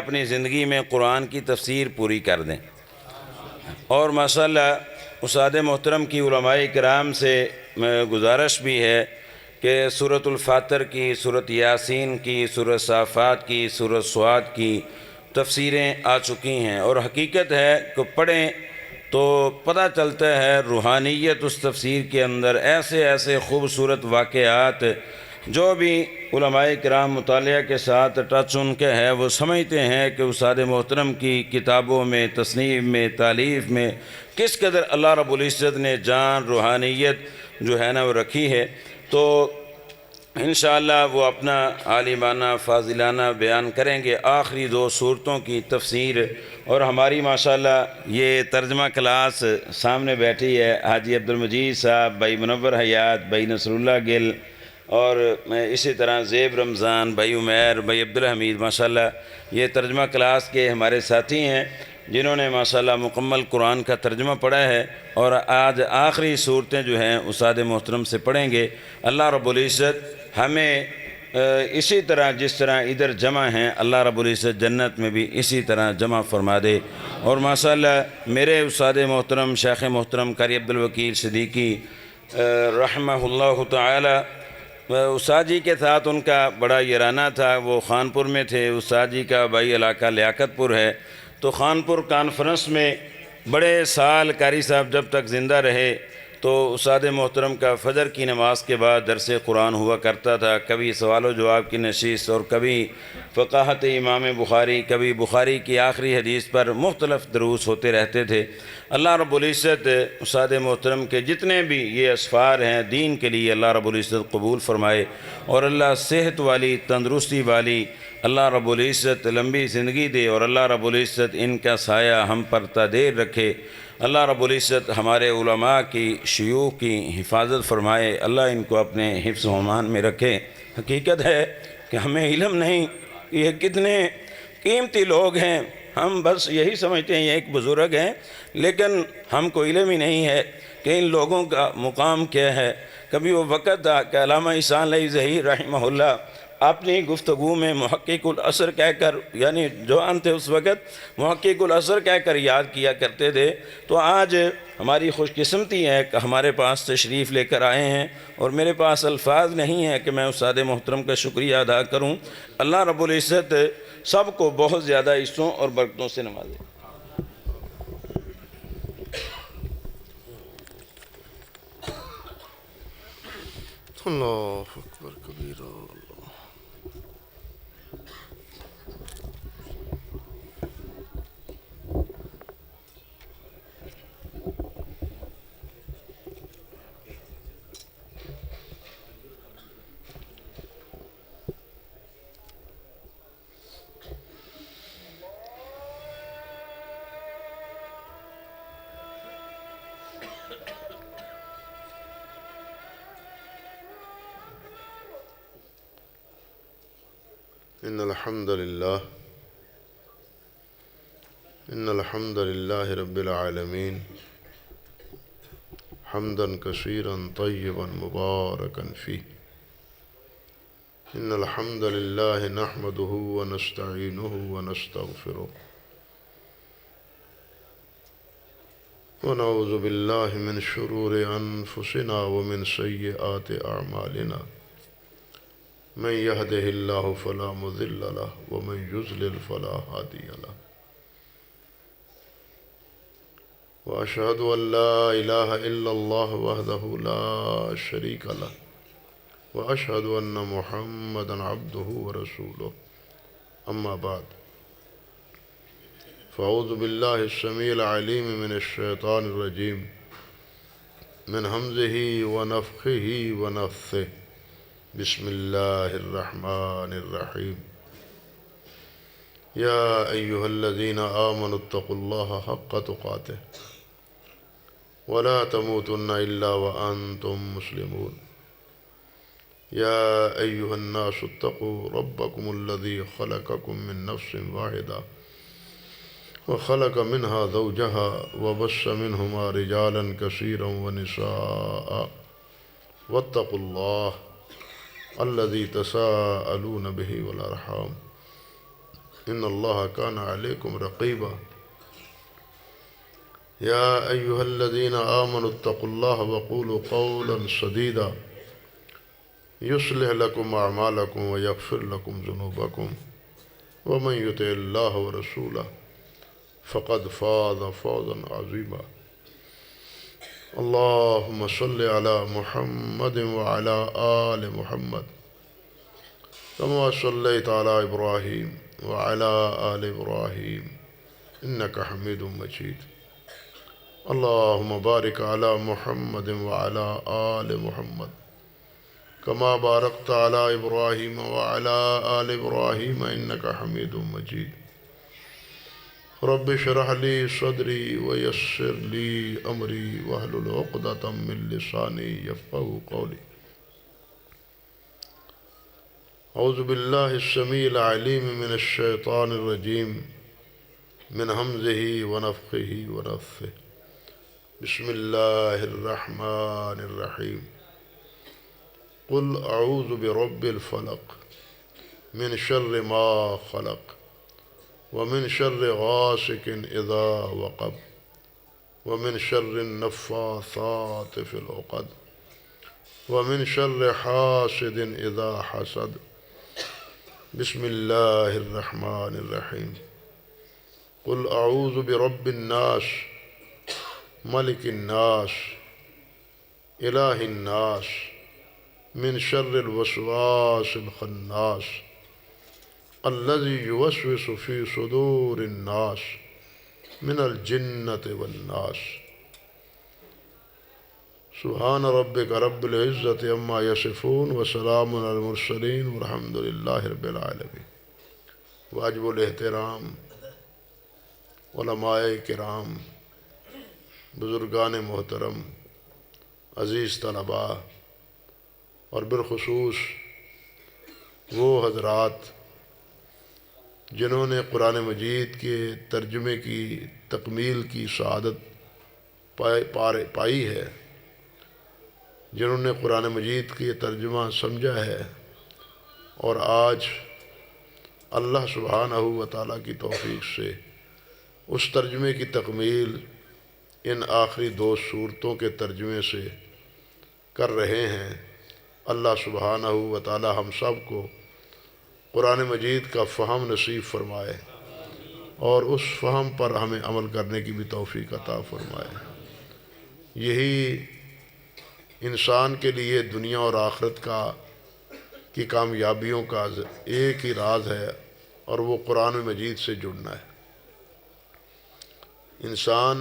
اپنی زندگی میں قرآن کی تفسیر پوری کر دیں۔ اور ماشاءاللہ استاد محترم کی علماء کرام سے گزارش بھی ہے کہ سورۃ الفاتر کی، سورۃ یاسین کی، سورۃ صافات کی، سورۃ صاد کی تفسیریں آ چکی ہیں، اور حقیقت ہے کہ پڑھیں تو پتہ چلتا ہے روحانیت اس تفسیر کے اندر، ایسے ایسے خوبصورت واقعات جو بھی علماء کرام مطالعہ کے ساتھ ٹچ ان کے ہے، وہ سمجھتے ہیں کہ استاد محترم کی کتابوں میں، تصنیف میں، تالیف میں کس قدر اللہ رب العزت نے جان، روحانیت جو ہے نا وہ رکھی ہے۔ تو انشاءاللہ وہ اپنا عالمانہ فاضلانہ بیان کریں گے آخری 2 سورتوں کی تفسیر۔ اور ہماری ماشاءاللہ یہ ترجمہ کلاس سامنے بیٹھی ہے حاجی عبدالمجید صاحب، بھائی منور حیات، بھائی نصر اللہ گل، اور اسی طرح زیب رمضان، بھائی عمیر، بھائی عبدالحمید، ماشاءاللہ یہ ترجمہ کلاس کے ہمارے ساتھی ہیں جنہوں نے ماشاءاللہ مکمل قرآن کا ترجمہ پڑھا ہے، اور آج آخری صورتیں جو ہیں استاد محترم سے پڑھیں گے۔ اللہ رب العزت ہمیں اسی طرح جس طرح ادھر جمع ہیں، اللہ رب العزت جنت میں بھی اسی طرح جمع فرما دے۔ اور ماشاءاللہ میرے استاد محترم شیخ محترم قاری عبدالوکیل صدیقی رحمہ اللہ تعالی، استاد جی کے ساتھ ان کا بڑا یارانہ تھا، وہ خانپور میں تھے، استاد جی کا بھائی علاقہ لیاقت پور ہے، تو خانپور کانفرنس میں بڑے سال قاری صاحب جب تک زندہ رہے تو استاد محترم کا فجر کی نماز کے بعد درس قرآن ہوا کرتا تھا، کبھی سوال و جواب کی نشست، اور کبھی فقاہت امام بخاری، کبھی بخاری کی آخری حدیث پر مختلف دروس ہوتے رہتے تھے۔ اللہ رب العزت استاد محترم کے جتنے بھی یہ اسفار ہیں دین کے لیے اللہ رب العزت قبول فرمائے، اور اللہ صحت والی، تندرستی والی اللہ رب العزت لمبی زندگی دے، اور اللہ رب العزت ان کا سایہ ہم پر تا دیر رکھے۔ اللہ رب العزت ہمارے علماء کی، شیوخ کی حفاظت فرمائے، اللہ ان کو اپنے حفظ و امان میں رکھے۔ حقیقت ہے کہ ہمیں علم نہیں یہ کتنے قیمتی لوگ ہیں، ہم بس یہی سمجھتے ہیں یہ ایک بزرگ ہیں، لیکن ہم کو علم ہی نہیں ہے کہ ان لوگوں کا مقام کیا ہے۔ کبھی وہ وقت تھا کہ علامہ احسان علی ظہیر رحمہ اللہ اپنی گفتگو میں محقق العصر کہہ کر، یعنی جوان تھے اس وقت، محقق العصر کہہ کر یاد کیا کرتے تھے۔ تو آج ہماری خوش قسمتی ہے کہ ہمارے پاس تشریف لے کر آئے ہیں، اور میرے پاس الفاظ نہیں ہے کہ میں استاد محترم کا شکریہ ادا کروں۔ اللہ رب العزت سب کو بہت زیادہ عزتوں اور برکتوں سے نوازے۔ اللہ اکبر کبیرہ۔ ان الحمد للہ رب العالمین حمدا کثیرا طیبا مبارکا فیہ۔ ان الحمد للہ نحمده ونستعینه ونستغفره ونعوذ باللہ من شرور انفسنا ومن سیئات اعمالنا، من يهده الله فلا مضل له ومن يضلل فلا هادي له، وأشهد أن لا إله إلا الله وحده لا شريك له، وأشهد أن محمدا عبده ورسوله، أما بعد، فأعوذ بالله السميع العليم من الشيطان الرجيم، من همزه ونفخه ونفثه، بسم الله الرحمن الرحيم، يا أيها الذين آمنوا اتقوا الله حق تقاته ولا تموتن إلا وأنتم مسلمون، يا أيها الناس اتقوا ربكم الذي خلقكم من نفس واحدة وخلق منها زوجها وبث منهما رجالا كثيرا ونساء، واتقوا الله الذي تساءلون به والأرحام إن الله كان عليكم رقيبا يا أيها الذين آمنوا اتقوا الله وقولوا قولا سديدا يصلح لكم أعمالكم ويغفر لكم ذنوبكم ومن يطع الله ورسوله فقد فاز فوزا عظيما اللهم صل على محمد وعلى آل محمد كما صليت على إبراهيم وعلى آل إبراهيم إنك حميد مجيد اللهم بارك على محمد وعلى آل محمد كما باركت على إبراهيم وعلى آل إبراهيم إنك حميد مجيد رب اشرح لي صدري ويسر لي أمري واحلل عقدة من لساني يفقهوا قولي أعوذ بالله السميع العليم من الشيطان الرجيم من همزه ونفخه ونفثه بسم الله الرحمن الرحيم قل أعوذ برب الفلق من شر ما خلق ومن شر غاسق إذا وقب ومن شر النفاثات في العقد ومن شر حاسد إذا حسد بسم الله الرحمن الرحيم قل أعوذ برب الناس ملك الناس إله الناس من شر الوسواس الخناس الذي يوسوس في صدور الناس من الجنة والناس سبحان ربك رب العزة عما يصفون وسلام على المرسلين والحمد لله رب العالمين واجب الاحترام علماء کرام بزرگان محترم عزیز طلباء اور بالخصوص وہ حضرات جنہوں نے قرآن مجید کے ترجمے کی تکمیل کی سعادت پائی ہے، جنہوں نے قرآن مجید کی ترجمہ سمجھا ہے اور آج اللہ سبحانہ و تعالیٰ کی توفیق سے اس ترجمے کی تکمیل ان آخری 2 سورتوں کے ترجمے سے کر رہے ہیں۔ اللہ سبحانہ و تعالیٰ ہم سب کو قرآن مجید کا فہم نصیب فرمائے اور اس فہم پر ہمیں عمل کرنے کی بھی توفیق عطا فرمائے۔ یہی انسان کے لیے دنیا اور آخرت کی کامیابیوں کا ایک ہی راز ہے اور وہ قرآن مجید سے جڑنا ہے۔ انسان،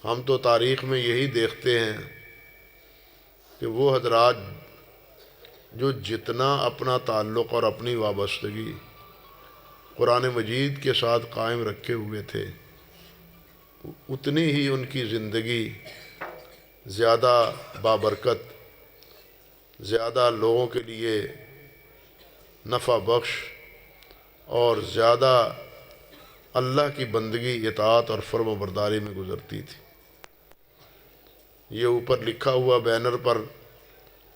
ہم تو تاریخ میں یہی دیکھتے ہیں کہ وہ حضرات جو جتنا اپنا تعلق اور اپنی وابستگی قرآن مجید کے ساتھ قائم رکھے ہوئے تھے، اتنی ہی ان کی زندگی زیادہ بابرکت، زیادہ لوگوں کے لیے نفع بخش اور زیادہ اللہ کی بندگی، اطاعت اور فرم برداری میں گزرتی تھی۔ یہ اوپر لکھا ہوا بینر پر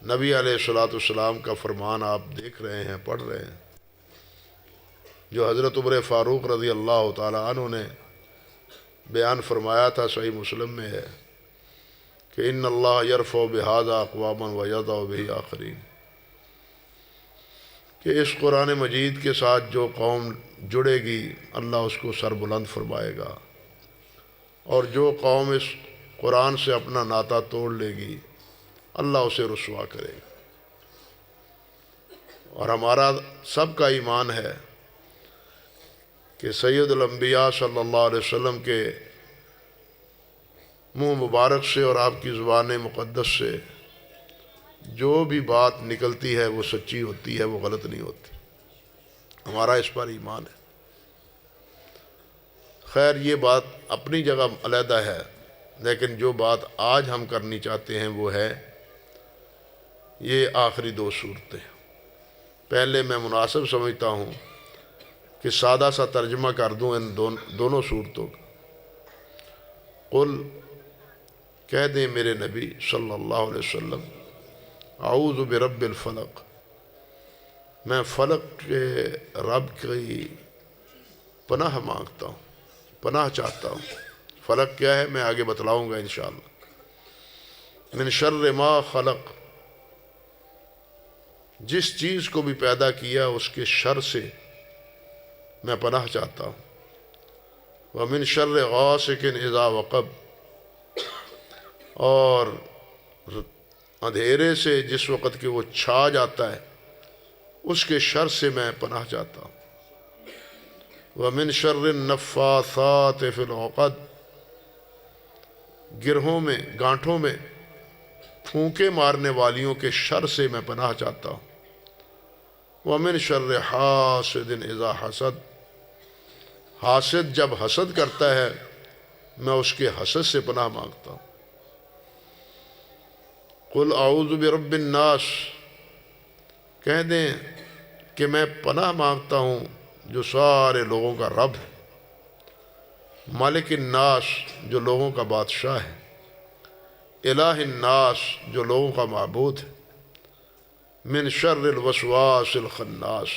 نبی علیہ السلام کا فرمان آپ دیکھ رہے ہیں، پڑھ رہے ہیں، جو حضرت عمر فاروق رضی اللہ تعالیٰ عنہ نے بیان فرمایا تھا، صحیح مسلم میں ہے کہ ان اللہ یرفع بہذا اقواما ویضع بہ آخرین، کہ اس قرآن مجید کے ساتھ جو قوم جڑے گی اللہ اس کو سر بلند فرمائے گا، اور جو قوم اس قرآن سے اپنا ناطہ توڑ لے گی اللہ اسے رسوا کرے گا۔ اور ہمارا سب کا ایمان ہے کہ سید الانبیاء صلی اللہ علیہ وسلم کے منہ مبارک سے اور آپ کی زبان مقدس سے جو بھی بات نکلتی ہے وہ سچی ہوتی ہے، وہ غلط نہیں ہوتی۔ ہمارا اس پر ایمان ہے۔ خیر، یہ بات اپنی جگہ علیحدہ ہے، لیکن جو بات آج ہم کرنی چاہتے ہیں وہ ہے یہ آخری 2 صورتیں۔ پہلے میں مناسب سمجھتا ہوں کہ سادہ سا ترجمہ کر دوں ان دونوں صورتوں کا۔ قل، کہہ دیں میرے نبی صلی اللہ علیہ وسلم، اعوذ برب الفلق، میں فلق کے رب کی پناہ مانگتا ہوں، پناہ چاہتا ہوں۔ فلق کیا ہے میں آگے بتلاؤں گا انشاءاللہ۔ من شر ما خلق، جس چیز کو بھی پیدا کیا اس کے شر سے میں پناہ چاہتا ہوں۔ ومن شر غاسق اذا وقب، اور اندھیرے سے جس وقت کہ وہ چھا جاتا ہے اس کے شر سے میں پناہ چاہتا ہوں۔ ومن شر النفاثات فی العقد، گرہوں میں، گانٹھوں میں پھونکے مارنے والیوں کے شر سے میں پناہ چاہتا ہوں۔ ومن شر حاسد اذا حسد، حاسد جب حسد کرتا ہے میں اس کے حسد سے پناہ مانگتا ہوں۔ قل اعوذ برب الناس، کہہ دیں کہ میں پناہ مانگتا ہوں جو سارے لوگوں کا رب ہے، مالک الناس جو لوگوں کا بادشاہ ہے، الہ الناس جو لوگوں کا معبود ہے، من شر الوسواس الخناس،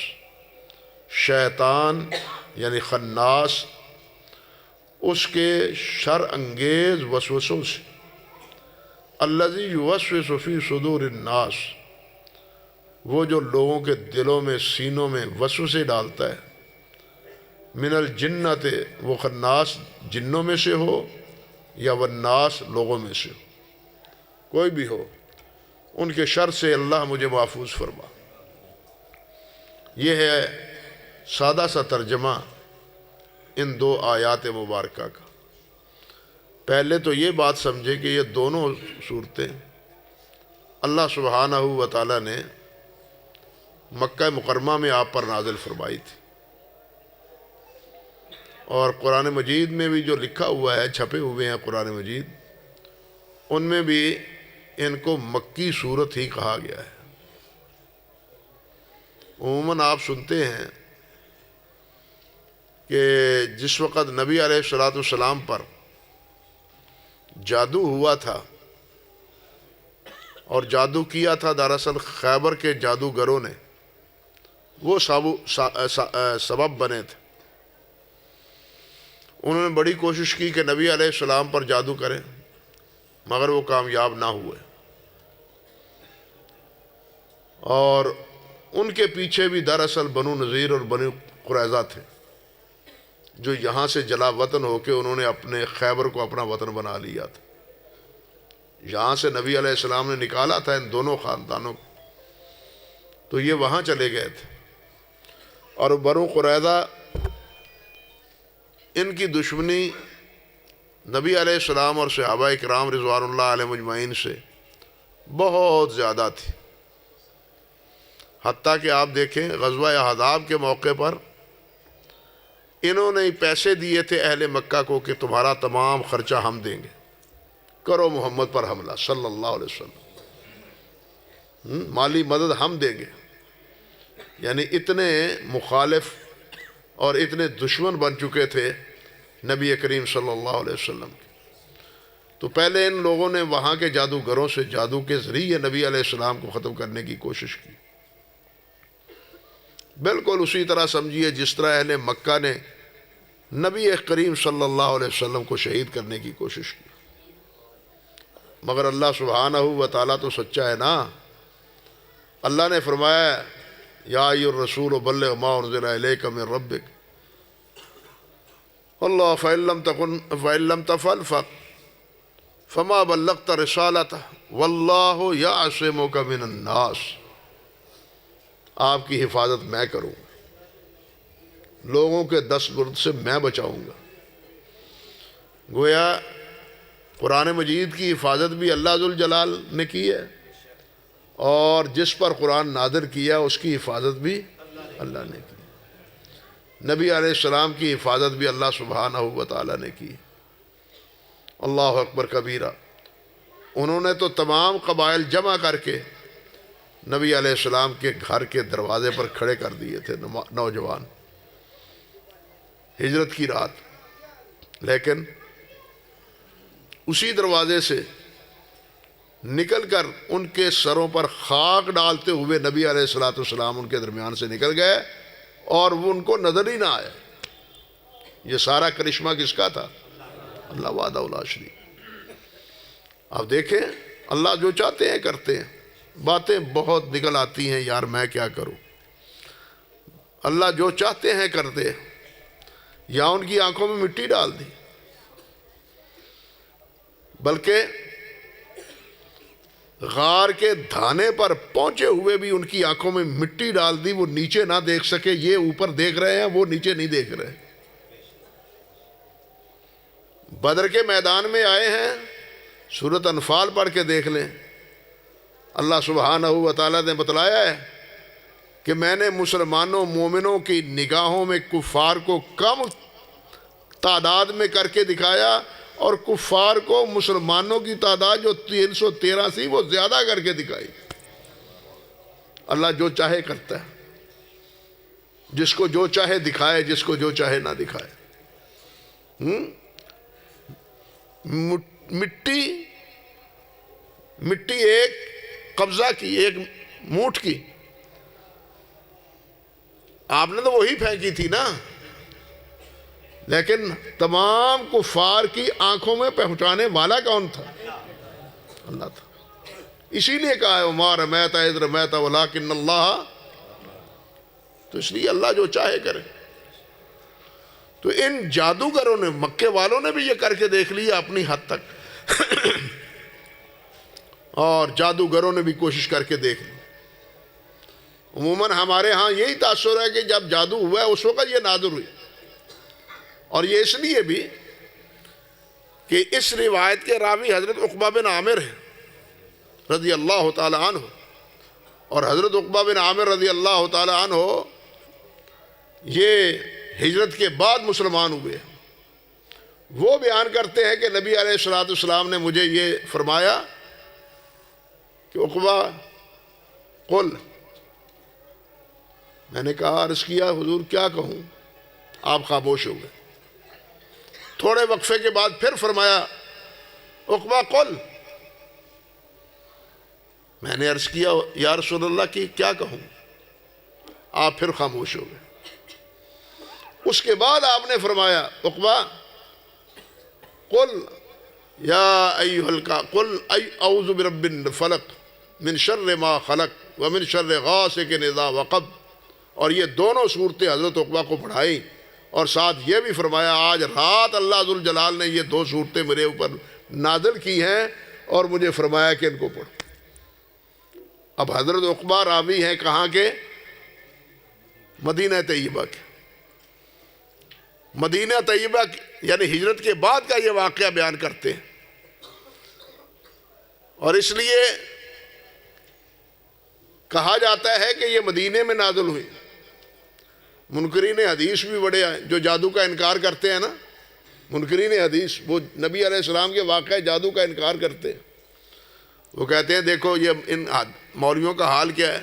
شیطان یعنی خناس اس کے شر انگیز وسوسوں سے، الذی یوسوس فی صدور الناس، وہ جو لوگوں کے دلوں میں، سینوں میں وسوسے ڈالتا ہے، من الجنت، وہ خناس جنوں میں سے ہو یا والناس لوگوں میں سے ہو، کوئی بھی ہو، ان کے شر سے اللہ مجھے محفوظ فرما۔ یہ ہے سادہ سا ترجمہ ان دو آیات مبارکہ کا۔ پہلے تو یہ بات سمجھے کہ یہ دونوں صورتیں اللہ سبحانہ و تعالیٰ نے مکہ مکرمہ میں آپ پر نازل فرمائی تھی، اور قرآن مجید میں بھی جو لکھا ہوا ہے، چھپے ہوئے ہیں قرآن مجید، ان میں بھی ان کو مکی صورت ہی کہا گیا ہے۔ عموماً آپ سنتے ہیں کہ جس وقت نبی علیہ السلام پر جادو ہوا تھا، اور جادو کیا تھا دراصل خیبر کے جادوگروں نے، وہ سبب بنے تھے۔ انہوں نے بڑی کوشش کی کہ نبی علیہ السلام پر جادو کریں، مگر وہ کامیاب نہ ہوئے، اور ان کے پیچھے بھی دراصل بنو نذیر اور بنو قریظہ تھے، جو یہاں سے جلا وطن ہو کے انہوں نے اپنے خیبر کو اپنا وطن بنا لیا تھا۔ یہاں سے نبی علیہ السلام نے نکالا تھا ان دونوں خاندانوں کو، تو یہ وہاں چلے گئے تھے، اور بنو قریظہ ان کی دشمنی نبی علیہ السلام اور صحابہ کرام رضوان اللہ علیہ مجمعین سے بہت زیادہ تھی، حتیٰ کہ آپ دیکھیں غزوہ احزاب کے موقع پر انہوں نے پیسے دیے تھے اہل مکہ کو کہ تمہارا تمام خرچہ ہم دیں گے، کرو محمد پر حملہ صلی اللہ علیہ وسلم، مالی مدد ہم دیں گے۔ یعنی اتنے مخالف اور اتنے دشمن بن چکے تھے نبی کریم صلی اللہ علیہ وسلم کے۔ تو پہلے ان لوگوں نے وہاں کے جادوگروں سے جادو کے ذریعے نبی علیہ السلام کو ختم کرنے کی کوشش کی، بالکل اسی طرح سمجھیے جس طرح اہل مکہ نے نبی کریم صلی اللہ علیہ وسلم کو شہید کرنے کی کوشش کی، مگر اللہ سبحانہ و تعالیٰ تو سچا ہے نا۔ اللہ نے فرمایا یا ایھا الرسول بلغ ما انزل الیک من ربک، اللہ فإن لم تفعل فما بلغت رسالتہ واللہ یعصمک من الناس، آپ کی حفاظت میں کروں، لوگوں کے دست برد سے میں بچاؤں گا۔ گویا قرآن مجید کی حفاظت بھی اللہ ذوالجلال نے کی ہے، اور جس پر قرآن نازل کیا اس کی حفاظت بھی اللہ نے کی، نبی علیہ السلام کی حفاظت بھی اللہ سبحانہ و تعالیٰ نے کی۔ اللہ اکبر کبیرہ۔ انہوں نے تو تمام قبائل جمع کر کے نبی علیہ السلام کے گھر کے دروازے پر کھڑے کر دیے تھے نوجوان، ہجرت کی رات، لیکن اسی دروازے سے نکل کر ان کے سروں پر خاک ڈالتے ہوئے نبی علیہ الصلوۃ والسلام ان کے درمیان سے نکل گئے اور وہ ان کو نظر ہی نہ آئے۔ یہ سارا کرشمہ کس کا تھا؟ اللہ وحدہ لا شریک۔ اب دیکھیں اللہ جو چاہتے ہیں کرتے ہیں، باتیں بہت نکل آتی ہیں یار میں کیا کروں، اللہ جو چاہتے ہیں کرتے ہیں۔ یا ان کی آنکھوں میں مٹی ڈال دی، بلکہ غار کے دھانے پر پہنچے ہوئے بھی ان کی آنکھوں میں مٹی ڈال دی، وہ نیچے نہ دیکھ سکے۔ یہ اوپر دیکھ رہے ہیں، وہ نیچے نہیں دیکھ رہے۔ بدر کے میدان میں آئے ہیں، سورۃ انفال پڑھ کے دیکھ لیں۔ اللہ سبحانہ و تعالیٰ نے بتلایا ہے کہ میں نے مسلمانوں مومنوں کی نگاہوں میں کفار کو کم تعداد میں کر کے دکھایا، اور کفار کو مسلمانوں کی تعداد جو 313 تھی وہ زیادہ کر کے دکھائی۔ اللہ جو چاہے کرتا ہے، جس کو جو چاہے دکھائے، جس کو جو چاہے نہ دکھائے۔ مٹی ایک قبضہ کی، ایک مونٹ کی، آپ نے تو وہی پھینکی تھی نا، لیکن تمام کفار کی آنکھوں میں پہنچانے والا کون تھا؟ اللہ تھا۔ اسی لیے کہا ہے وما رمیت اذ رمیت ولکن اللہ، تو اس لیے اللہ جو چاہے کرے۔ تو ان جادوگروں نے، مکے والوں نے بھی یہ کر کے دیکھ لیا اپنی حد تک، اور جادوگروں نے بھی کوشش کر کے دیکھ لی۔ عموماً ہمارے ہاں یہی تاثر ہے کہ جب جادو ہوا ہے اس وقت یہ نادر ہوئی، اور یہ اس لیے بھی کہ اس روایت کے راوی حضرت عقبہ بن عامر ہیں رضی اللہ تعالی عنہ، اور حضرت عقبہ بن عامر رضی اللہ تعالی عنہ یہ ہجرت کے بعد مسلمان ہوئے۔ وہ بیان کرتے ہیں کہ نبی علیہ الصلوۃ والسلام نے مجھے یہ فرمایا کہ عقبہ قل، میں نے کہا عرض کیا حضور کیا کہوں، آپ خاموش ہو گئے۔ تھوڑے وقفے کے بعد پھر فرمایا عقبہ قل، میں نے عرض کیا یا رسول اللہ کی کیا کہوں، آپ پھر خاموش ہو گئے۔ اس کے بعد آپ نے فرمایا عقبہ قل یا ایھا قل اعوذ برب الفلق من شر ما خلق ومن شر غاسق اذا وقب، اور یہ دونوں صورتیں حضرت عقبہ کو پڑھائی، اور ساتھ یہ بھی فرمایا آج رات اللہ ذوالجلال نے یہ دو صورتیں میرے اوپر نازل کی ہیں، اور مجھے فرمایا کہ ان کو پڑھو۔ اب حضرت عقبہ راوی ہیں کہاں کے؟ مدینہ طیبہ کے۔ مدینہ طیبہ یعنی ہجرت کے بعد کا یہ واقعہ بیان کرتے ہیں، اور اس لیے کہا جاتا ہے کہ یہ مدینے میں نازل ہوئی۔ منکرین حدیث بھی بڑے ہیں جو جادو کا انکار کرتے ہیں نا، منکرین حدیث وہ نبی علیہ السلام کے واقعہ جادو کا انکار کرتے ہیں۔ وہ کہتے ہیں دیکھو یہ ان مولویوں کا حال کیا ہے،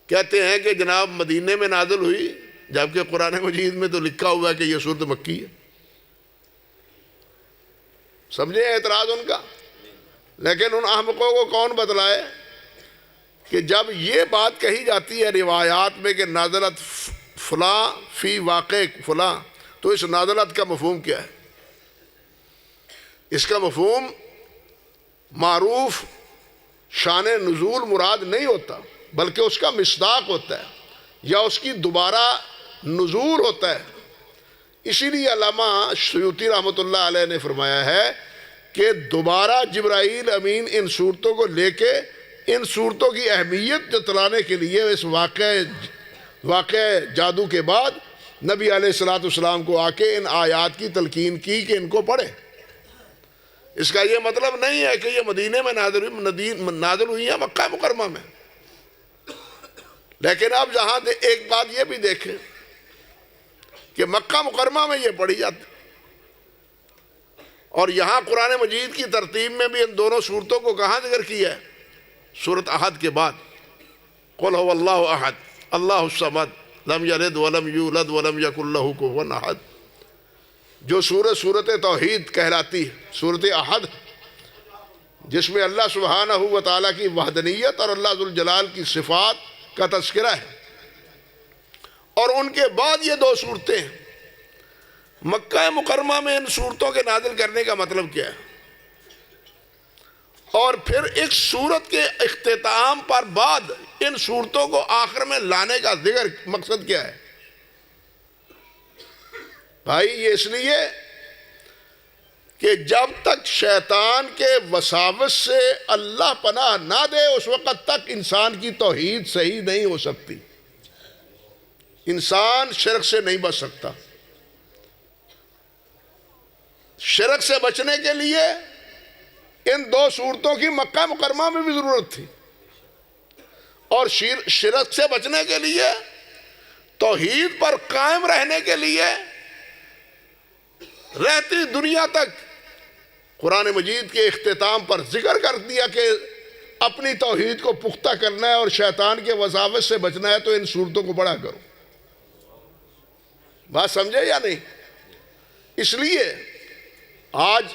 کہتے ہیں کہ جناب مدینے میں نازل ہوئی، جبکہ قرآن مجید میں تو لکھا ہوا ہے کہ یہ سورت مکی ہے۔ سمجھے اعتراض ان کا؟ لیکن ان احمقوں کو کون بتلائے کہ جب یہ بات کہی جاتی ہے روایات میں کہ نازلت فلاں فی واقع فلاں، تو اس نازلت کا مفہوم کیا ہے؟ اس کا مفہوم معروف شان نزول مراد نہیں ہوتا، بلکہ اس کا مصداق ہوتا ہے یا اس کی دوبارہ نزول ہوتا ہے۔ اسی لیے علامہ سیوطی رحمۃ اللہ علیہ نے فرمایا ہے کہ دوبارہ جبرائیل امین ان صورتوں کو لے کے ان صورتوں کی اہمیت جتلانے کے لیے اس واقع جادو کے بعد نبی علیہ الصلوۃ والسلام کو آ کے ان آیات کی تلقین کی کہ ان کو پڑھیں۔ اس کا یہ مطلب نہیں ہے کہ یہ مدینے میں نازل ہوئی ہے، مکہ مکرمہ میں۔ لیکن اب جہاں ایک بات یہ بھی دیکھیں کہ مکہ مکرمہ میں یہ پڑھی جاتی، اور یہاں قرآن مجید کی ترتیب میں بھی ان دونوں صورتوں کو کہاں ذکر کیا ہے؟ سورۃ احد کے بعد، قل هو اللہ احد اللہ الصمد لم یلد ولم یولد ولم یکن لہ کفوا احد، جو سورت توحید کہلاتی ہے، سورۃ احد جس میں اللہ سبحانہ و تعالیٰ کی وحدانیت اور اللہ ذوالجلال کی صفات کا تذکرہ ہے. اور ان کے بعد یہ 2 صورتیں ہیں. مکہ مکرمہ میں ان صورتوں کے نازل کرنے کا مطلب کیا ہے؟ اور پھر ایک صورت کے اختتام پر بعد ان صورتوں کو آخر میں لانے کا ذکر مقصد کیا ہے؟ بھائی یہ اس لیے کہ جب تک شیطان کے وساوس سے اللہ پناہ نہ دے اس وقت تک انسان کی توحید صحیح نہیں ہو سکتی. انسان شرک سے نہیں بچ سکتا. شرک سے بچنے کے لیے ان 2 صورتوں کی مکہ مکرمہ میں بھی ضرورت تھی، اور شرک سے بچنے کے لیے، توحید پر قائم رہنے کے لیے رہتی دنیا تک قرآن مجید کے اختتام پر ذکر کر دیا کہ اپنی توحید کو پختہ کرنا ہے اور شیطان کے وساوس سے بچنا ہے تو ان صورتوں کو پڑھا کرو. بات سمجھے یا نہیں؟ اس لیے آج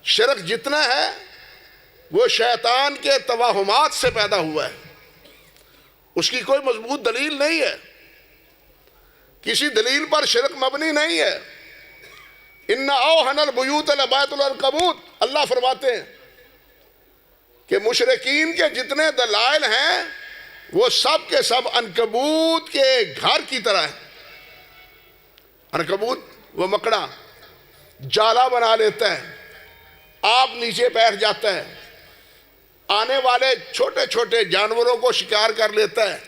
شرک جتنا ہے وہ شیطان کے توہمات سے پیدا ہوا ہے. اس کی کوئی مضبوط دلیل نہیں ہے، کسی دلیل پر شرک مبنی نہیں ہے. ان اوہن البیوت لبیت العنکبوت، اللہ فرماتے ہیں کہ مشرکین کے جتنے دلائل ہیں وہ سب کے سب عنکبوت کے گھر کی طرح ہیں. عنکبوت وہ مکڑا جالا بنا لیتا ہے، آپ نیچے بیٹھ جاتا ہے، آنے والے چھوٹے چھوٹے جانوروں کو شکار کر لیتا ہے،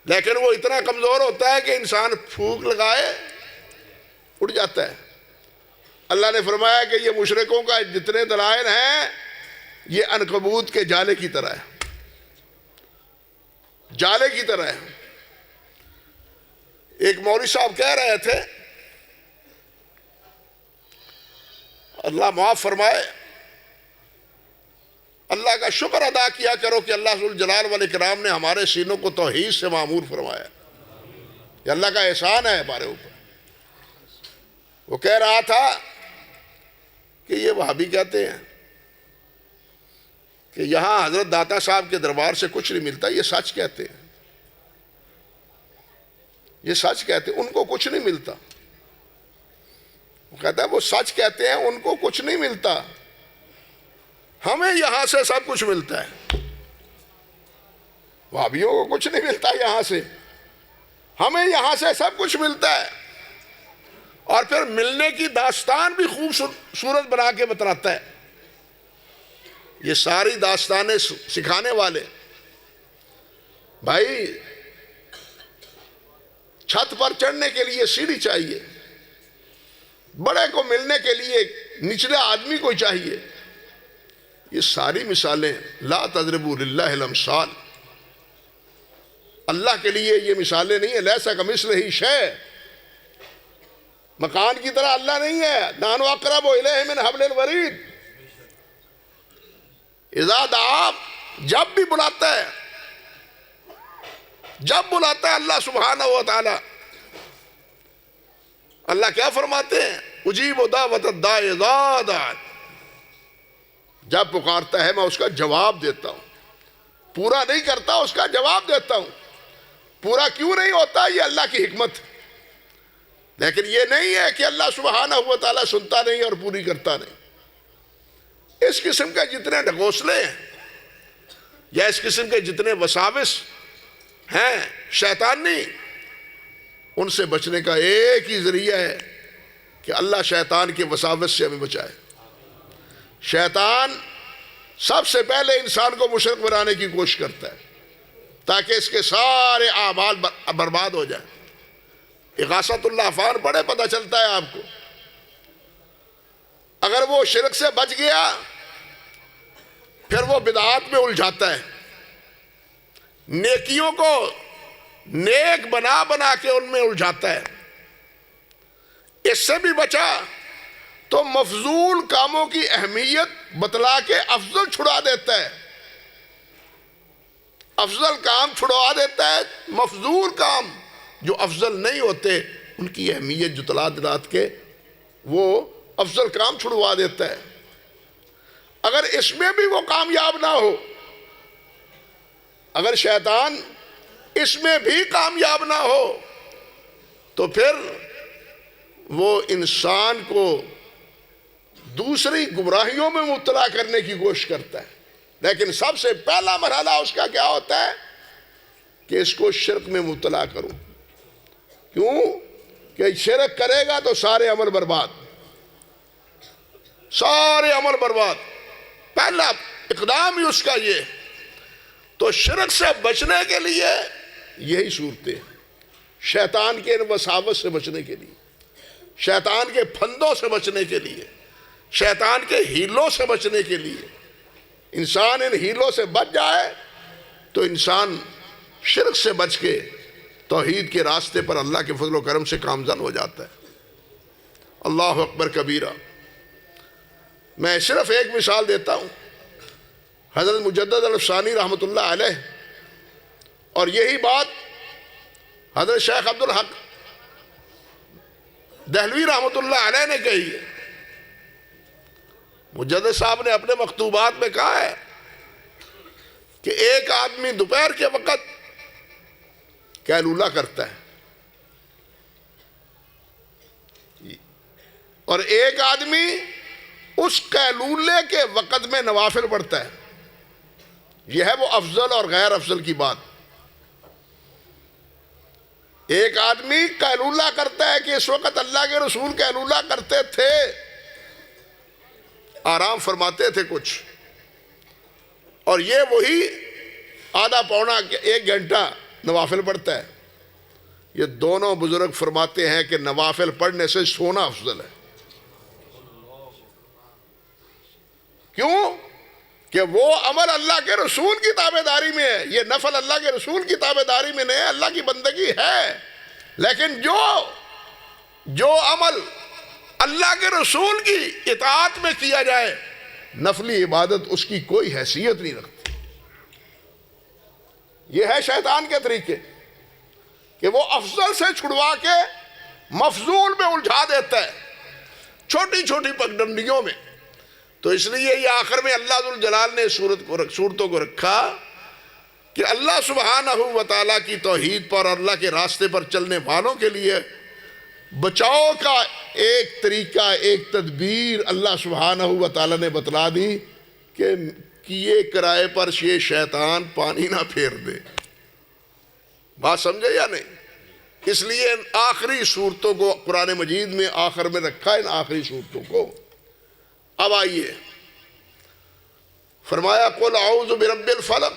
لیکن وہ اتنا کمزور ہوتا ہے کہ انسان پھونک لگائے اڑ جاتا ہے. اللہ نے فرمایا کہ یہ مشرکوں کا جتنے دلائل ہیں یہ عنکبوت کے جالے کی طرح ہے، جالے کی طرح ہے. ایک مولوی صاحب کہہ رہے تھے، اللہ معاف فرمائے، اللہ کا شکر ادا کیا کرو کہ اللہ ذوالجلال والاکرام نے ہمارے سینوں کو توحید سے معمور فرمایا. یہ اللہ کا احسان ہے ہمارے اوپر. وہ کہہ رہا تھا کہ یہ وہابی کہتے ہیں کہ یہاں حضرت داتا صاحب کے دربار سے کچھ نہیں ملتا. یہ سچ کہتے ہیں، یہ سچ کہتے ہیں، ان کو کچھ نہیں ملتا. وہ کہتا ہے وہ سچ کہتے ہیں، ان کو کچھ نہیں ملتا، ہمیں یہاں سے سب کچھ ملتا ہے. وہابیوں کو کچھ نہیں ملتا یہاں سے، ہمیں یہاں سے سب کچھ ملتا ہے. اور پھر ملنے کی داستان بھی خوبصورت بنا کے بتلاتا ہے. یہ ساری داستانیں سکھانے والے بھائی، چھت پر چڑھنے کے لیے سیڑھی چاہیے، بڑے کو ملنے کے لیے نچلے آدمی کو چاہیے. یہ ساری مثالیں لا تضربوا للہ الامثال، اللہ کے لیے یہ مثالیں نہیں ہیں. لیسا کمثلہ شیء، مکان کی طرح اللہ نہیں ہے. نحن اقرب الیہ من حبل الورید. اذا دعا، جب بھی بلاتا ہے، جب بلاتا ہے اللہ سبحانہ و تعالی، اللہ کیا فرماتے ہیں؟ اجیب دعوت الداعی اذا دعان. جب پکارتا ہے میں اس کا جواب دیتا ہوں. پورا نہیں کرتا، اس کا جواب دیتا ہوں. پورا کیوں نہیں ہوتا؟ یہ اللہ کی حکمت. لیکن یہ نہیں ہے کہ اللہ سبحانہ و تعالیٰ سنتا نہیں اور پوری کرتا نہیں. اس قسم کے جتنے ڈھکوسلے ہیں یا اس قسم کے جتنے وساوس ہیں شیطانی، ان سے بچنے کا ایک ہی ذریعہ ہے کہ اللہ شیطان کے وساوس سے ہمیں بچائے. شیطان سب سے پہلے انسان کو مشرک بنانے کی کوشش کرتا ہے تاکہ اس کے سارے اعمال برباد ہو جائیں. اغاثۃ اللہفان پڑھے، پتہ چلتا ہے آپ کو. اگر وہ شرک سے بچ گیا پھر وہ بدعات میں الجھاتا ہے، نیکیوں کو نیک بنا بنا کے ان میں الجھاتا ہے. اس سے بھی بچا تو مفضول کاموں کی اہمیت بتلا کے افضل چھڑا دیتا ہے. افضل کام چھڑوا دیتا ہے، مفضول کام جو افضل نہیں ہوتے ان کی اہمیت جتلا دلات کے وہ افضل کام چھڑوا دیتا ہے. اگر اس میں بھی وہ کامیاب نہ ہو، اگر شیطان اس میں بھی کامیاب نہ ہو، تو پھر وہ انسان کو دوسری گمراہیوں میں مبتلا کرنے کی کوشش کرتا ہے۔ لیکن سب سے پہلا مرحلہ اس کا کیا ہوتا ہے کہ اس کو شرک میں مبتلا کروں۔ کیوں کہ شرک کرے گا تو سارے عمل برباد، سارے عمل برباد۔ پہلا اقدام ہی اس کا یہ۔ تو شرک سے بچنے کے لیے یہی صورتیں، شیطان کے وساوس سے بچنے کے لیے، شیطان کے پھندوں سے بچنے کے لیے، شیطان کے ہیلوں سے بچنے کے لیے، انسان ان ہیلوں سے بچ جائے تو انسان شرک سے بچ کے توحید کے راستے پر اللہ کے فضل و کرم سے گامزن ہو جاتا ہے۔ اللہ اکبر کبیرہ۔ میں صرف ایک مثال دیتا ہوں، حضرت مجدد الافسانی رحمۃ اللہ علیہ، اور یہی بات حضرت شیخ عبدالحق دہلوی رحمۃ اللہ علیہ نے کہی ہے۔ مجدد صاحب نے اپنے مکتوبات میں کہا ہے کہ ایک آدمی دوپہر کے وقت قیلولہ کرتا ہے اور ایک آدمی اس قیلولے کے وقت میں نوافل پڑھتا ہے۔ یہ ہے وہ افضل اور غیر افضل کی بات۔ ایک آدمی قیلولہ کرتا ہے کہ اس وقت اللہ کے رسول قیلولہ کرتے تھے، آرام فرماتے تھے کچھ، اور یہ وہی آدھا پونا ایک گھنٹہ نوافل پڑھتا ہے۔ یہ دونوں بزرگ فرماتے ہیں کہ نوافل پڑھنے سے سونا افضل ہے۔ کیوں کہ وہ عمل اللہ کے رسول کی تابع داری میں ہے، یہ نفل اللہ کے رسول کی تابع داری میں نہیں ہے، اللہ کی بندگی ہے، لیکن جو عمل اللہ کے رسول کی اطاعت میں کیا جائے، نفلی عبادت اس کی کوئی حیثیت نہیں رکھتی۔ یہ ہے شیطان کے طریقے کہ وہ افضل سے چھڑوا کے مفضول میں الجھا دیتا ہے، چھوٹی چھوٹی پگڈنڈیوں میں۔ تو اس لیے یہ آخر میں اللہ ذوالجلال نے صورتوں کو رکھا کہ اللہ سبحانہ و تعالیٰ کی توحید پر، اللہ کے راستے پر چلنے والوں کے لیے بچاؤ کا ایک طریقہ، ایک تدبیر اللہ سبحانہ و تعالیٰ نے بتلا دی کہ کیے کرائے پر یہ شیطان پانی نہ پھیر دے۔ بات سمجھے یا نہیں؟ اس لیے ان آخری صورتوں کو قرآن مجید میں آخر میں رکھا، ان آخری صورتوں کو۔ اب آئیے، فرمایا قل اعوذ برب الفلق،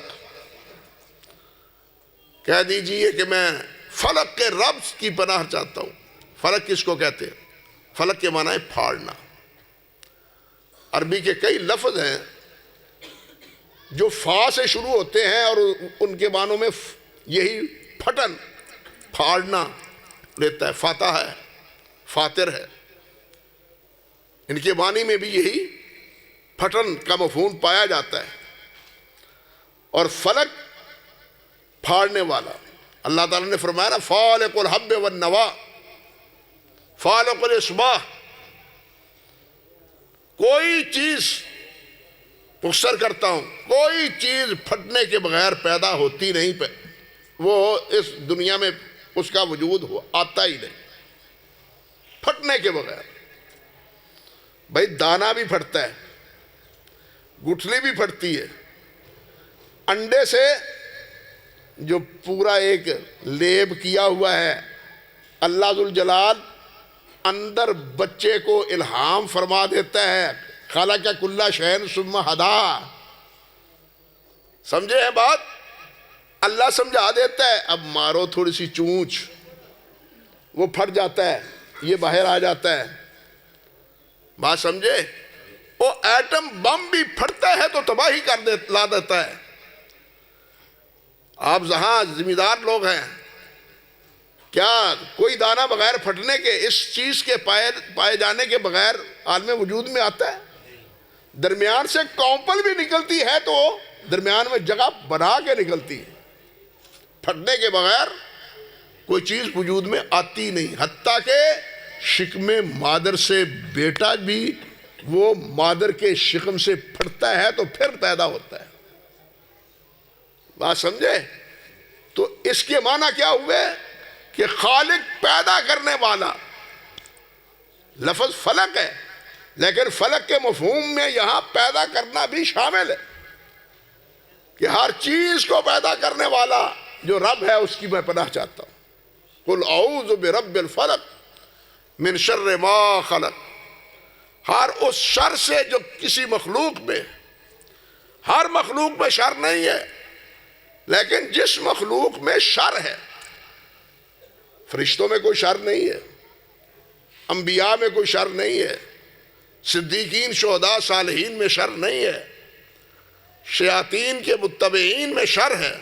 کہہ دیجئے کہ میں فلق کے رب کی پناہ چاہتا ہوں۔ فلق کس کو کہتے ہیں؟ فلق کے معنی ہے پھاڑنا۔ عربی کے کئی لفظ ہیں جو فا سے شروع ہوتے ہیں اور ان کے معنوں میں یہی پھٹن، پھاڑنا لیتا ہے۔ فاتح ہے، فاتر ہے، ان کے معنی میں بھی یہی پھٹن کا مفہوم پایا جاتا ہے۔ اور فلق پھاڑنے والا، اللہ تعالیٰ نے فرمایا نا فالق الحب والنوا، فالق الاصباح۔ کوئی چیز مختصر کرتا ہوں، کوئی چیز پھٹنے کے بغیر پیدا ہوتی نہیں، وہ اس دنیا میں اس کا وجود آتا ہی نہیں پھٹنے کے بغیر۔ بھائی دانا بھی پھٹتا ہے، گٹھلی بھی پھٹتی ہے، انڈے سے جو پورا ایک لیب کیا ہوا ہے، اللہ ذوالجلال اندر بچے کو الہام فرما دیتا ہے، خلق کل شیء ثم ہدیٰ۔ سمجھے ہیں بات؟ اللہ سمجھا دیتا ہے، اب مارو تھوڑی سی چونچ، وہ پھٹ جاتا ہے، یہ باہر آ جاتا ہے۔ بات سمجھے؟ وہ ایٹم بم بھی پھٹتا ہے تو تباہی لا دیتا ہے۔ آپ جہاں ذمہ دار لوگ ہیں، کیا کوئی دانہ بغیر پھٹنے کے، اس چیز کے پائے جانے کے بغیر عالم وجود میں آتا ہے؟ درمیان سے کونپل بھی نکلتی ہے تو درمیان میں جگہ بنا کے نکلتی ہے، پھٹنے کے بغیر کوئی چیز وجود میں آتی نہیں۔ حتیٰ کہ شکم مادر سے بیٹا بھی وہ مادر کے شکم سے پھٹتا ہے تو پھر پیدا ہوتا ہے. بات سمجھے؟ تو اس کے معنی کیا ہوئے کہ خالق پیدا کرنے والا. لفظ فلق ہے لیکن فلق کے مفہوم میں یہاں پیدا کرنا بھی شامل ہے کہ ہر چیز کو پیدا کرنے والا جو رب ہے اس کی میں پناہ چاہتا ہوں. قل اعوذ برب الفلق من شر ما خلق. ہر اس شر سے جو کسی مخلوق میں، ہر مخلوق میں شر نہیں ہے لیکن جس مخلوق میں شر ہے، فرشتوں میں کوئی شر نہیں ہے، انبیاء میں کوئی شر نہیں ہے، صدیقین شہداء صالحین میں شر نہیں ہے، شیاطین کے متبعین میں شر ہے.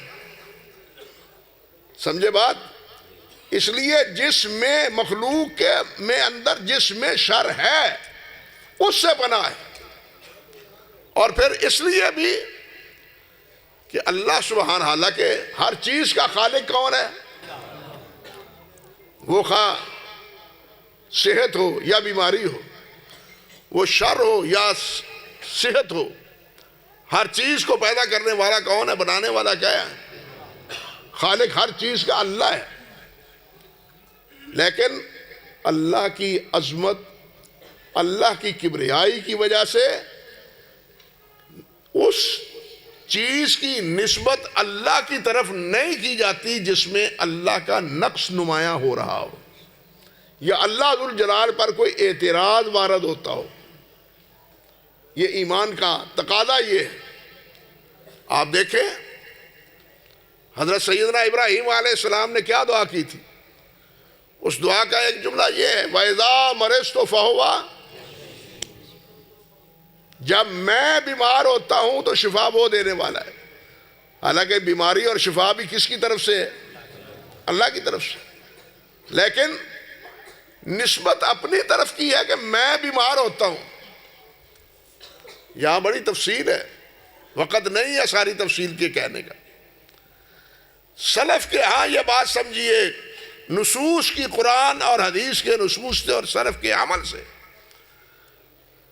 سمجھے بات؟ اس لیے جس میں مخلوق کے میں اندر جس میں شر ہے اس سے پناہ ہے. اور پھر اس لیے بھی کہ اللہ سبحانہ، حالانکہ ہر چیز کا خالق کون ہے؟ وہ خواہ صحت ہو یا بیماری ہو، وہ شر ہو یا صحت ہو، ہر چیز کو پیدا کرنے والا کون ہے؟ بنانے والا کیا ہے؟ خالق ہر چیز کا اللہ ہے. لیکن اللہ کی عظمت، اللہ کی کبریائی کی وجہ سے اس چیز کی نسبت اللہ کی طرف نہیں کی جاتی جس میں اللہ کا نقص نمایاں ہو رہا ہو یا اللہ ذوالجلال پر کوئی اعتراض وارد ہوتا ہو. یہ ایمان کا تقاضا یہ ہے. آپ دیکھیں حضرت سیدنا ابراہیم علیہ السلام نے کیا دعا کی تھی؟ اس دعا کا ایک جملہ یہ ہے وَإِذَا مَرِضْتُ فَهُوَ. جب میں بیمار ہوتا ہوں تو شفا وہ دینے والا ہے. حالانکہ بیماری اور شفا بھی کس کی طرف سے ہے؟ اللہ کی طرف سے. لیکن نسبت اپنی طرف کی ہے کہ میں بیمار ہوتا ہوں. یہاں بڑی تفصیل ہے، وقت نہیں ہے ساری تفصیل کے کہنے کا. سلف کے ہاں یہ بات سمجھیے، نصوص کی، قرآن اور حدیث کے نصوص سے اور سلف کے عمل سے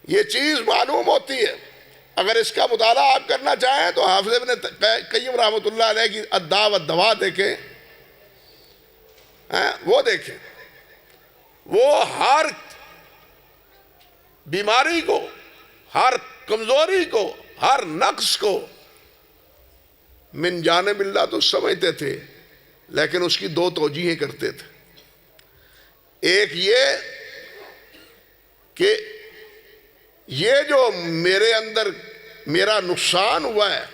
یہ چیز معلوم ہوتی ہے. اگر اس کا مطالعہ آپ کرنا چاہیں تو حافظ ابن قیم رحمۃ اللہ علیہ کی الداء والدواء دیکھیں، وہ دیکھیں. وہ ہر بیماری کو، ہر کمزوری کو، ہر نقص کو من جانب اللہ تو سمجھتے تھے لیکن اس کی دو توجیہیں کرتے تھے. ایک یہ کہ یہ جو میرے اندر میرا نقصان ہوا ہے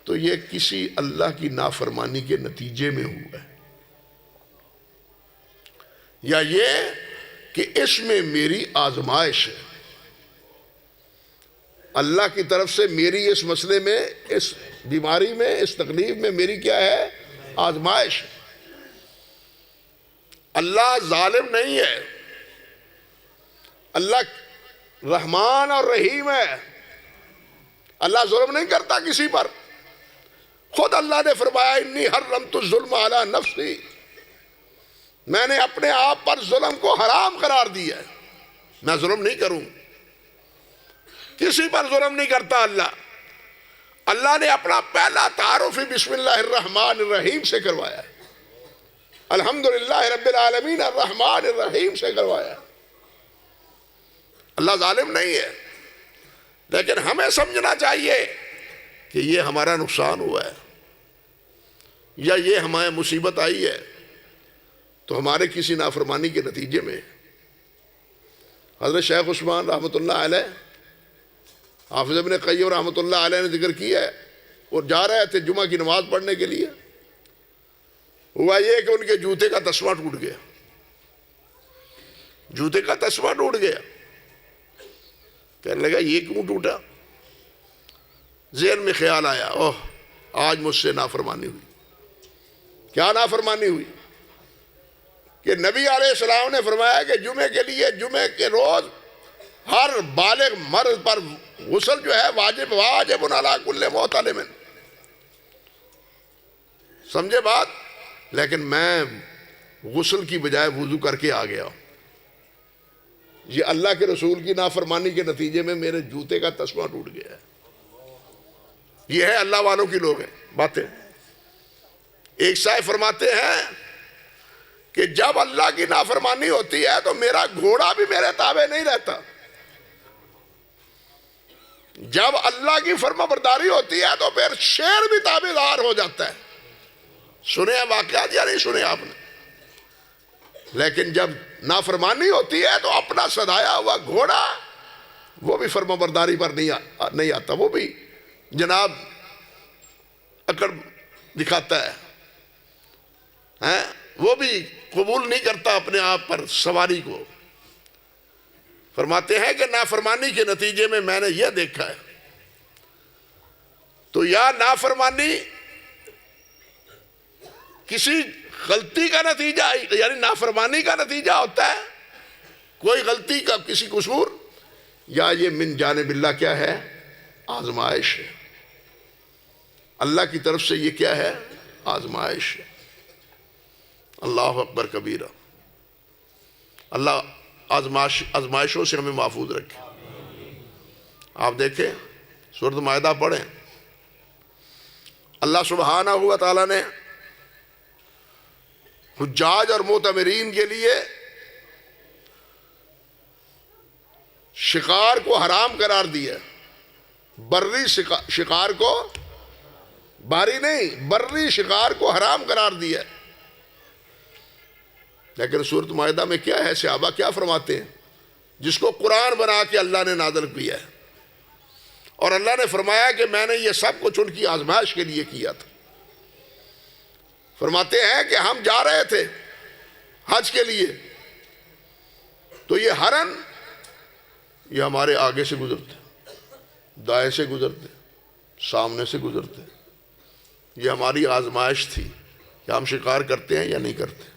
تو یہ کسی اللہ کی نافرمانی کے نتیجے میں ہوا ہے، یا یہ کہ اس میں میری آزمائش ہے. اللہ کی طرف سے میری اس مسئلے میں، اس بیماری میں، اس تکلیف میں میری کیا ہے؟ آزمائش. اللہ ظالم نہیں ہے، اللہ رحمان اور رحیم ہے. اللہ ظلم نہیں کرتا کسی پر. خود اللہ نے فرمایا انی حرمت الظلم علی نفسی، میں نے اپنے آپ پر ظلم کو حرام قرار دیا ہے، میں ظلم نہیں کروں. کسی پر ظلم نہیں کرتا اللہ. اللہ نے اپنا پہلا تعارف ہی بسم اللہ الرحمن الرحیم سے کروایا ہے. الحمدللہ رب العالمین الرحمن الرحیم سے کروایا ہے. اللہ ظالم نہیں ہے، لیکن ہمیں سمجھنا چاہیے کہ یہ ہمارا نقصان ہوا ہے یا یہ ہمیں مصیبت آئی ہے تو ہمارے کسی نافرمانی کے نتیجے میں. حضرت شیخ عثمان رحمۃ اللہ علیہ، حافظ ابن قیم رحمۃ اللہ علیہ نے ذکر کیا ہے، اور جا رہے تھے جمعہ کی نماز پڑھنے کے لیے. ہوا یہ کہ ان کے جوتے کا تسمہ ٹوٹ گیا. جوتے کا تسمہ ٹوٹ گیا. کہنے لگا یہ کیوں ٹوٹا؟ ذہن میں خیال آیا، اوہ آج مجھ سے نافرمانی ہوئی. کیا نافرمانی ہوئی؟ کہ نبی علیہ السلام نے فرمایا کہ جمعے کے لیے، جمعے کے روز ہر بالغ مرد پر غسل جو ہے واجب علی کل محتلم. سمجھے بات؟ لیکن میں غسل کی بجائے وضو کر کے آ گیا. یہ اللہ کے رسول کی نافرمانی کے نتیجے میں میرے جوتے کا تسمہ ٹوٹ گیا ہے. یہ ہے اللہ والوں کی لوگ ہیں باتیں. ایک صاحب فرماتے ہیں کہ جب اللہ کی نافرمانی ہوتی ہے تو میرا گھوڑا بھی میرے تابع نہیں رہتا. جب اللہ کی فرما برداری ہوتی ہے تو پھر شیر بھی تابع دار ہو جاتا ہے. سنے ہیں واقعات یا نہیں سنے آپ نے؟ لیکن جب نافرمانی ہوتی ہے تو اپنا سدایا ہوا گھوڑا وہ بھی فرما برداری پر نہیں آتا، وہ بھی جناب اکڑ دکھاتا ہے، وہ بھی قبول نہیں کرتا اپنے آپ پر سواری کو. فرماتے ہیں کہ نافرمانی کے نتیجے میں میں نے یہ دیکھا ہے. تو یا نافرمانی کسی غلطی کا نتیجہ، یعنی نافرمانی کا نتیجہ ہوتا ہے کوئی غلطی کا کسی قصور، یا یہ من جانب اللہ کیا ہے؟ آزمائش ہے. اللہ کی طرف سے یہ کیا ہے؟ آزمائش ہے. اللہ اکبر کبیرہ. اللہ آزمائشوں سے ہمیں محفوظ رکھے. آپ دیکھیں سورۃ مائدہ پڑھیں، اللہ سبحانہ و تعالیٰ نے حجاج اور معتمرین کے لیے شکار کو حرام قرار دیا. بری شکار کو، باری نہیں، بری شکار کو حرام قرار دیا. لیکن سورۃ مائدہ میں کیا ہے؟ صحابہ کیا فرماتے ہیں؟ جس کو قرآن بنا کے اللہ نے نازل کیا ہے، اور اللہ نے فرمایا کہ میں نے یہ سب کچھ ان کی آزمائش کے لیے کیا تھا. فرماتے ہیں کہ ہم جا رہے تھے حج کے لیے، تو یہ ہرن یہ ہمارے آگے سے گزرتے، دائیں سے گزرتے، سامنے سے گزرتے. یہ ہماری آزمائش تھی کہ ہم شکار کرتے ہیں یا نہیں کرتے،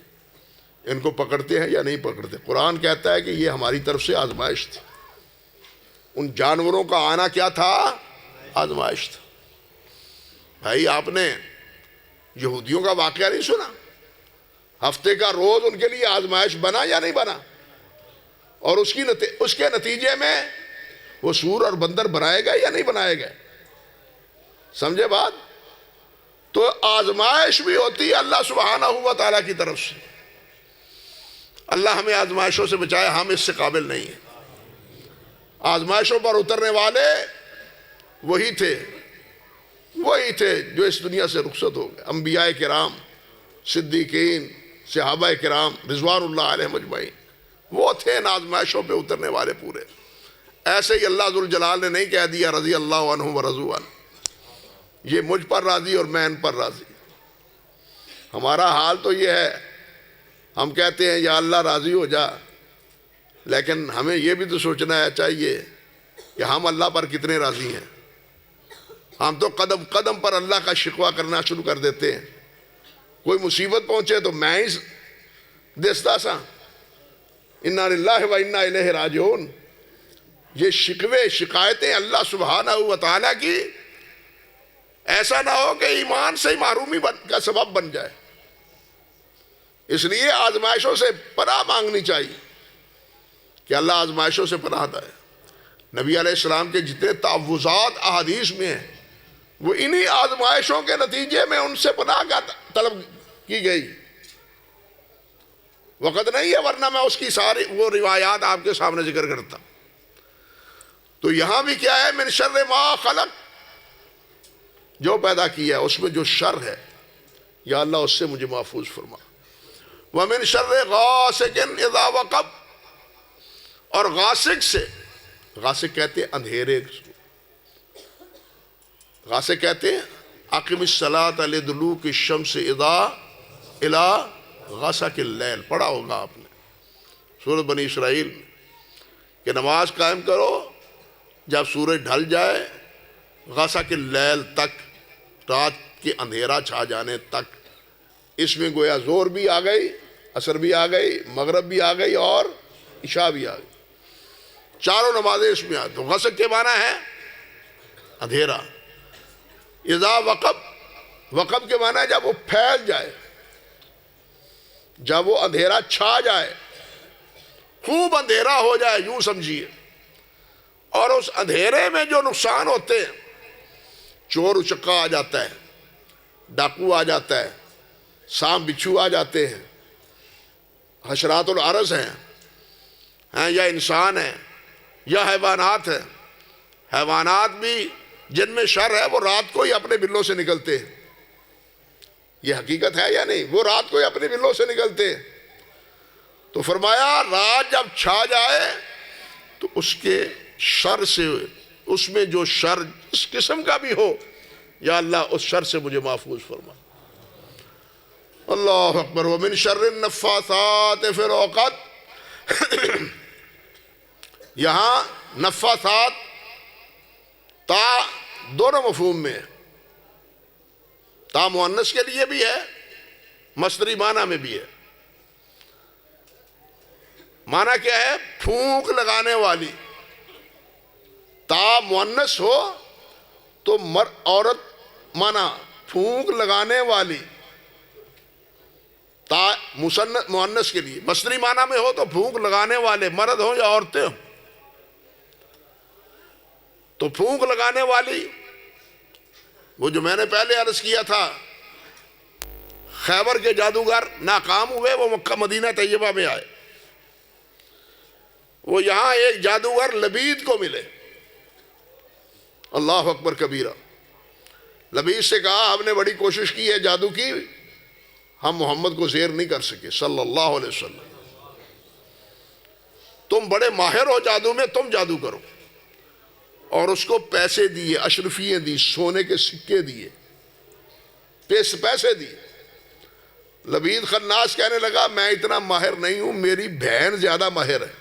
ان کو پکڑتے ہیں یا نہیں پکڑتے. قرآن کہتا ہے کہ یہ ہماری طرف سے آزمائش تھی. ان جانوروں کا آنا کیا تھا؟ آزمائش تھا. بھائی آپ نے یہودیوں کا واقعہ نہیں سنا؟ ہفتے کا روز ان کے لیے آزمائش بنا یا نہیں بنا؟ اور اس کے نتیجے میں وہ سور اور بندر بنائے گئے یا نہیں بنائے گئے؟ سمجھے بات؟ تو آزمائش بھی ہوتی ہے اللہ سبحانہ و تعالیٰ کی طرف سے. اللہ ہمیں آزمائشوں سے بچائے، ہم اس سے قابل نہیں ہیں. آزمائشوں پر اترنے والے وہی تھے جو اس دنیا سے رخصت ہو گئے. انبیاء کرام، صدیقین، صحابہ کرام رضوان اللہ علیہم اجمعین، وہ تھے ان آزمائشوں پہ اترنے والے پورے. ایسے ہی اللہ ذوالجلال نے نہیں کہہ دیا رضی اللہ عنہ ورضوا عنہ، یہ مجھ پر راضی اور میں ان پر راضی. ہمارا حال تو یہ ہے، ہم کہتے ہیں یا اللہ راضی ہو جا، لیکن ہمیں یہ بھی تو سوچنا چاہیے کہ ہم اللہ پر کتنے راضی ہیں. ہم تو قدم قدم پر اللہ کا شکوہ کرنا شروع کر دیتے ہیں. کوئی مصیبت پہنچے تو میں ہی دستا سا انا للہ و انا الیہ راجعون. یہ شکوے شکایتیں اللہ سبحانہ و تعالیٰ کی ایسا نہ ہو کہ ایمان سے ہی محرومی کا سبب بن جائے. اس لیے آزمائشوں سے پناہ مانگنی چاہیے کہ اللہ آزمائشوں سے پناہ دے. نبی علیہ السلام کے جتنے تعوذات احادیث میں ہیں وہ انہی آزمائشوں کے نتیجے میں ان سے پناہ کا طلب کی گئی. وقت نہیں ہے ورنہ میں اس کی ساری وہ روایات آپ کے سامنے ذکر کرتا. تو یہاں بھی کیا ہے؟ من شر ما خلق، جو پیدا کیا ہے اس میں جو شر ہے یا اللہ اس سے مجھے محفوظ فرما. وَمِن شَرِّ غَاسِقٍ اِذَا وَقَبَ، اور غاسق سے، غاسق کہتے ہیں اندھیرے، غاسق کہتے ہیں اقم الصلاۃ لدلوک الشمس اذا الی غسق اللیل. پڑھا ہوگا آپ نے سورۃ بنی اسرائیل کہ نماز قائم کرو جب سورج ڈھل جائے، غسق اللیل تک، رات کے اندھیرا چھا جانے تک. اس میں گویا زور بھی آ گئی، عصر بھی آ گئی، مغرب بھی آ گئی اور عشاء بھی آ گئی. چاروں نمازیں اس میں آ گئی. تو غسق کے معنی ہے اندھیرا. اذا وقب، وقب کے معنی ہے جب وہ پھیل جائے، جب وہ اندھیرا چھا جائے، خوب اندھیرا ہو جائے یوں سمجھیے، اور اس اندھیرے میں جو نقصان ہوتے ہیں، چور اچکا آ جاتا ہے، ڈاکو آ جاتا ہے، سانپ بچھو آ جاتے ہیں، حشرات العرض ہیں یا انسان ہیں یا حیوانات ہیں۔ حیوانات بھی جن میں شر ہے وہ رات کو ہی اپنے بلوں سے نکلتے ہیں، یہ حقیقت ہے یا نہیں؟ وہ رات کو ہی اپنے بلوں سے نکلتے ہیں۔ تو فرمایا رات جب چھا جائے تو اس کے شر سے، اس میں جو شر اس قسم کا بھی ہو، یا اللہ اس شر سے مجھے محفوظ فرما۔ اللہ اکبر۔ ومن شر النفاثات فی العقد، یہاں نفاثات تا دونوں مفہوم میں ہے، تا مؤنث کے لیے بھی ہے، مصدری معنی میں بھی ہے۔ معنی کیا ہے؟ پھونک لگانے والی۔ تا مؤنث ہو تو عورت معنی پھونک لگانے والی، تا مؤنث کے لیے۔ مصدری معنی میں ہو تو پھونک لگانے والے، مرد ہوں یا عورتیں ہوں۔ تو پھونک لگانے والی، وہ جو میں نے پہلے عرض کیا تھا، خیبر کے جادوگر ناکام ہوئے، وہ مکہ مدینہ طیبہ میں آئے، وہ یہاں ایک جادوگر لبید کو ملے۔ اللہ اکبر کبیرہ۔ لبید سے کہا ہم نے بڑی کوشش کی ہے جادو کی، ہم محمد کو زیر نہیں کر سکے صلی اللہ علیہ وسلم، تم بڑے ماہر ہو جادو میں، تم جادو کرو۔ اور اس کو پیسے دیے، اشرفیے دی، سونے کے سکے دیے، پیسے دیے۔ لبید خناس کہنے لگا میں اتنا ماہر نہیں ہوں، میری بہن زیادہ ماہر ہے،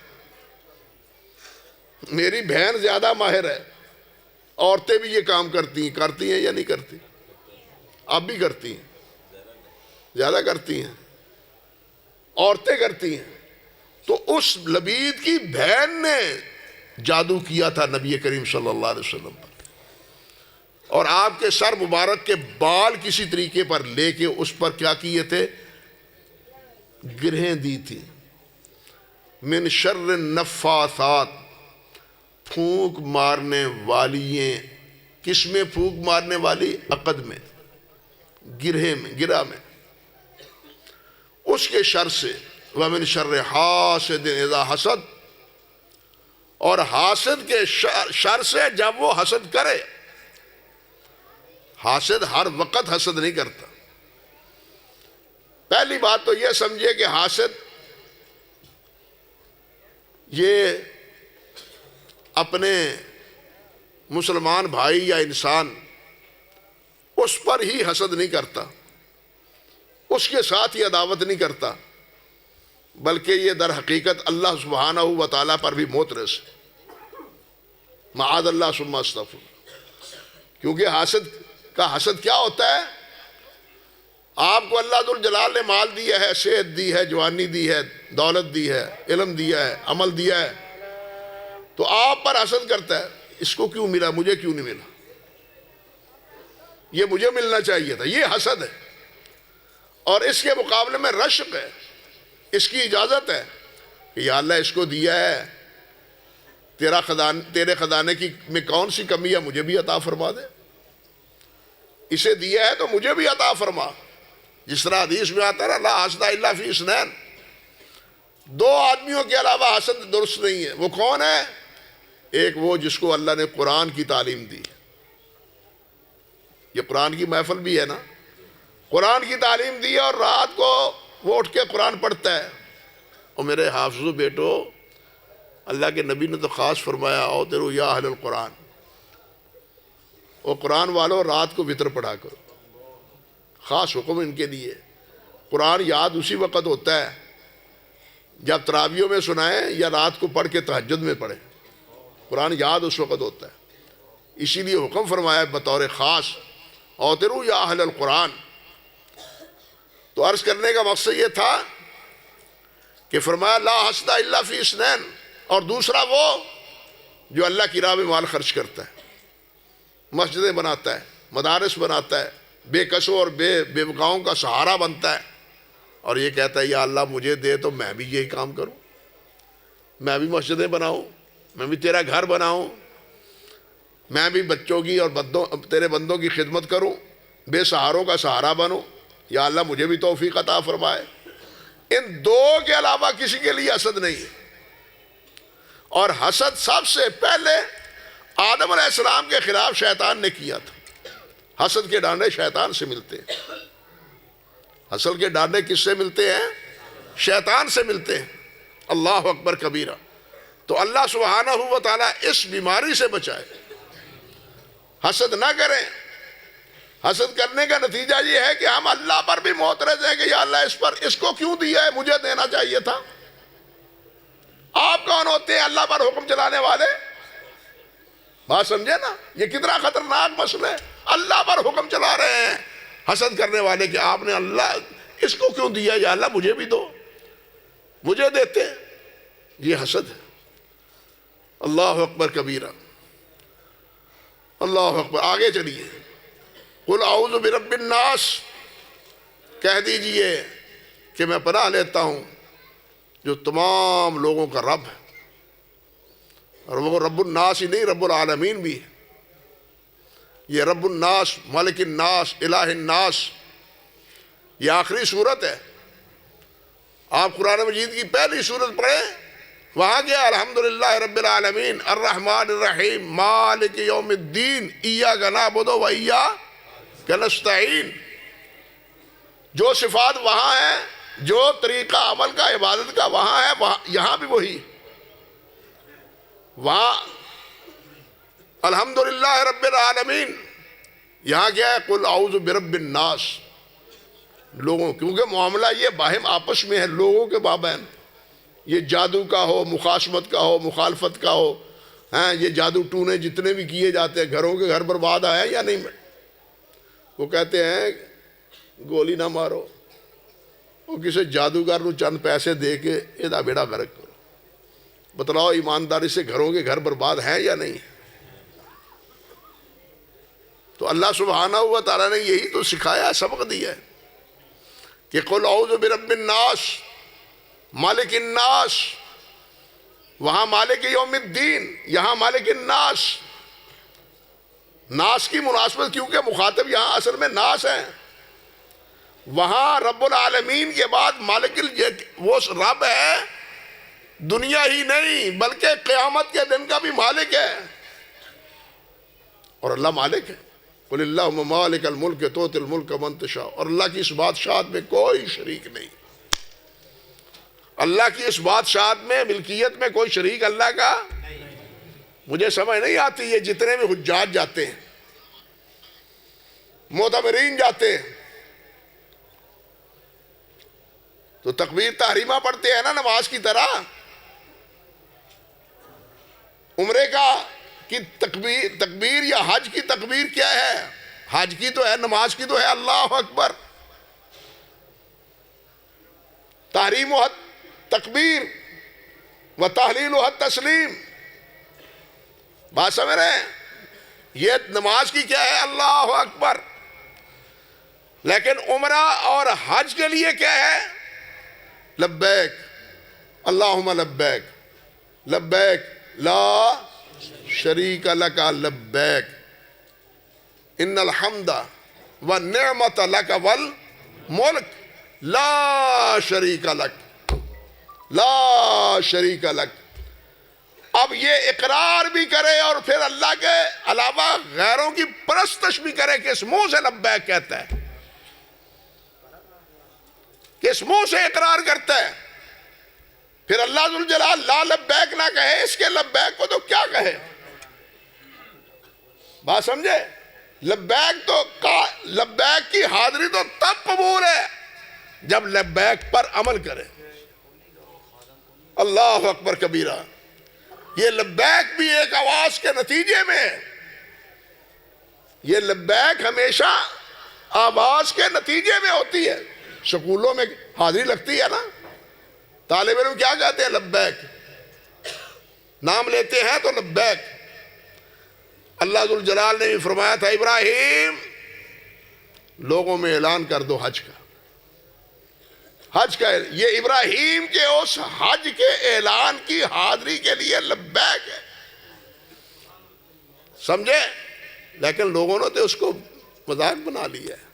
میری بہن زیادہ ماہر ہے۔ عورتیں بھی یہ کام کرتی ہیں یا نہیں کرتی؟ اب بھی کرتی ہیں، زیادہ کرتی ہیں، عورتیں کرتی ہیں۔ تو اس لبید کی بہن نے جادو کیا تھا نبی کریم صلی اللہ علیہ وسلم پر، اور آپ کے سر مبارک کے بال کسی طریقے پر لے کے اس پر کیا کیے تھے؟ گرہیں دی تھی۔ من شر النفاثات، پھونک مارنے والی۔ کس میں پھونک مارنے والی؟ عقد میں، گرہ میں، اس کے شر سے۔ ومن شر حاسد اذا حسد، اور حاسد کے شر سے جب وہ حسد کرے۔ حاسد ہر وقت حسد نہیں کرتا۔ پہلی بات تو یہ سمجھے کہ حاسد یہ اپنے مسلمان بھائی یا انسان اس پر ہی حسد نہیں کرتا، اس کے ساتھ ہی عداوت نہیں کرتا، بلکہ یہ در حقیقت اللہ سبحانہ و تعالیٰ پر بھی موترس ہے، معاذ اللہ ثم استغفر۔ کیونکہ حسد کیا ہوتا ہے؟ آپ کو اللہ ذوالجلال نے مال دیا ہے، صحت دی ہے، جوانی دی ہے، دولت دی ہے، علم دیا ہے، عمل دیا ہے، تو آپ پر حسد کرتا ہے، اس کو کیوں ملا، مجھے کیوں نہیں ملا، یہ مجھے ملنا چاہیے تھا۔ یہ حسد ہے۔ اور اس کے مقابلے میں رشق ہے، اس کی اجازت ہے کہ یا اللہ اس کو دیا ہے، تیرے خزانے میں کون سی کمی ہے، مجھے بھی عطا فرما دے، اسے دیا ہے تو مجھے بھی عطا فرما۔ جس طرح حدیث میں آتا ہے لا حسد الا فی اثنین، دو آدمیوں کے علاوہ حسد درست نہیں ہے۔ وہ کون ہے؟ ایک وہ جس کو اللہ نے قرآن کی تعلیم دی، یہ قرآن کی محفل بھی ہے نا، قرآن کی تعلیم دی اور رات کو وہ اٹھ کے قرآن پڑھتا ہے۔ اور میرے حافظو بیٹو، اللہ کے نبی نے تو خاص فرمایا اوتروا یا اہل القرآن، اور قرآن والوں رات کو وتر پڑھا کرو، خاص حکم ان کے لیے۔ قرآن یاد اسی وقت ہوتا ہے جب تراویحوں میں سنائیں یا رات کو پڑھ کے تہجد میں پڑھیں، قرآن یاد اس وقت ہوتا ہے، اسی لیے حکم فرمایا بطور خاص اوتروا یا اہل القرآن۔ تو عرض کرنے کا مقصد یہ تھا کہ فرمایا لا حسد الا فی اثنین، اور دوسرا وہ جو اللہ کی راہ میں مال خرچ کرتا ہے، مسجدیں بناتا ہے، مدارس بناتا ہے، بے کسوں اور بے بکاؤں کا سہارا بنتا ہے، اور یہ کہتا ہے یا اللہ مجھے دے تو میں بھی یہی کام کروں۔ میں بھی مسجدیں بناؤں، میں بھی تیرا گھر بناؤں، میں بھی بچوں کی اور تیرے بندوں کی خدمت کروں، بے سہاروں کا سہارا بنوں، یا اللہ مجھے بھی توفیق عطا فرمائے۔ ان دو کے علاوہ کسی کے لیے حسد نہیں ہے۔ اور حسد سب سے پہلے آدم علیہ السلام کے خلاف شیطان نے کیا تھا۔ حسد کے ڈانڈے شیطان سے ملتے ہیں۔ حسد کے ڈانڈے کس سے ملتے ہیں؟ شیطان سے ملتے ہیں۔ اللہ اکبر کبیرہ۔ تو اللہ سبحانہ و تعالیٰ اس بیماری سے بچائے، حسد نہ کریں۔ حسد کرنے کا نتیجہ یہ ہے کہ ہم اللہ پر بھی معترض ہیں کہ یا اللہ اس کو کیوں دیا ہے، مجھے دینا چاہیے تھا۔ آپ کون ہوتے ہیں اللہ پر حکم چلانے والے؟ بات سمجھے نا، یہ کتنا خطرناک مسئلہ ہے۔ اللہ پر حکم چلا رہے ہیں حسد کرنے والے کہ آپ نے اللہ اس کو کیوں دیا، یا اللہ مجھے بھی دو، مجھے دیتے۔ یہ حسد ہے۔ اللہ اکبر کبیرہ۔ اللہ اکبر۔ آگے چلیے۔ قل اعوذ برب الناس، کہہ دیجئے کہ میں پناہ لیتا ہوں جو تمام لوگوں کا رب ہے، اور وہ رب الناس ہی نہیں، رب العالمین بھی ہے۔ یہ رب الناس، ملک الناس، الہ الناس، یہ آخری سورت ہے۔ آپ قرآن مجید کی پہلی سورت پڑھیں، وہاں کیا؟ الحمدللہ رب العالمین الرحمن الرحیم مالک یوم الدین ایاک نعبد و ایاک نستعین۔ جو صفات وہاں ہیں، جو طریقہ عمل کا، عبادت کا وہاں ہے، یہاں بھی وہی۔ وہاں الحمدللہ رب العالمین، یہاں کیا ہے؟ قل اعوذ برب الناس۔ لوگوں، کیونکہ معاملہ یہ باہم آپس میں ہے، لوگوں کے مابین، یہ جادو کا ہو، مخاصمت کا ہو، مخالفت کا ہو، یہ جادو ٹونے جتنے بھی کیے جاتے ہیں، گھروں کے گھر برباد آئے یا نہیں؟ وہ کہتے ہیں گولی نہ مارو، وہ کسی جادوگر نو چند پیسے دے کے یہ بیڑا غرق کرو۔ بتلاؤ ایمانداری سے گھروں کے گھر برباد ہیں یا نہیں؟ تو اللہ سبحانہ و تعالیٰ نے یہی تو سکھایا، سبق دیا ہے کہ قل اعوذ برب الناس مالک الناس۔ وہاں مالک یوم الدین، یہاں مالک الناس۔ ناس کی مناسبت، کیونکہ مخاطب یہاں اصل میں ناس ہیں۔ وہاں رب العالمین کے بعد مالک وہ رب ہے، دنیا ہی نہیں بلکہ قیامت کے دن کا بھی مالک ہے۔ اور اللہ مالک ہے۔ قل اللہم مالک الملک تؤتی الملک من تشاء۔ اور اللہ کی اس بادشاہت میں کوئی شریک نہیں۔ اللہ کی اس بادشاہت میں، ملکیت میں کوئی شریک اللہ کا۔ مجھے سمجھ نہیں آتی، یہ جتنے بھی حجاج جاتے ہیں، معتمرین جاتے ہیں، تو تکبیر تحریمہ پڑھتے ہیں نا نماز کی طرح۔ عمرے کی تکبیر یا حج کی تکبیر کیا ہے؟ حج کی تو ہے، نماز کی تو ہے اللہ اکبر۔ تحریم و حد تکبیر و تحلیل و حد تسلیم۔ بات سمجھ رہے ہیں؟ یہ نماز کی کیا ہے؟ اللہ اکبر۔ لیکن عمرہ اور حج کے لیے کیا ہے؟ لبیک اللہم لبیک لبیک لا شریک لک لبیک ان الحمد والنعمت لک والملک لا شریک لک لا شریک لک۔ اب یہ اقرار بھی کرے اور پھر اللہ کے علاوہ غیروں کی پرستش بھی کرے، کس منہ سے لبیک کہتا ہے، کس منہ سے اقرار کرتا ہے؟ پھر اللہ ذوالجلال لا لبیک نہ کہے، اس کے لبیک کو تو کیا کہے؟ بات سمجھے؟ لبیک کی حاضری تو تب قبول ہے جب لبیک پر عمل کرے۔ اللہ اکبر کبیرہ۔ یہ لبیک بھی ایک آواز کے نتیجے میں، یہ لبیک ہمیشہ آواز کے نتیجے میں ہوتی ہے۔ سکولوں میں حاضری لگتی ہے نا، طالب علم کیا کہتے ہیں؟ لبیک۔ نام لیتے ہیں تو لبیک۔ اللہ ذوالجلال نے بھی فرمایا تھا ابراہیم لوگوں میں اعلان کر دو حج کا، حج کا یہ ابراہیم کے اس حج کے اعلان کی حاضری کے لیے لبیک ہے، سمجھے؟ لیکن لوگوں نے تو اس کو مذاق بنا لیا ہے،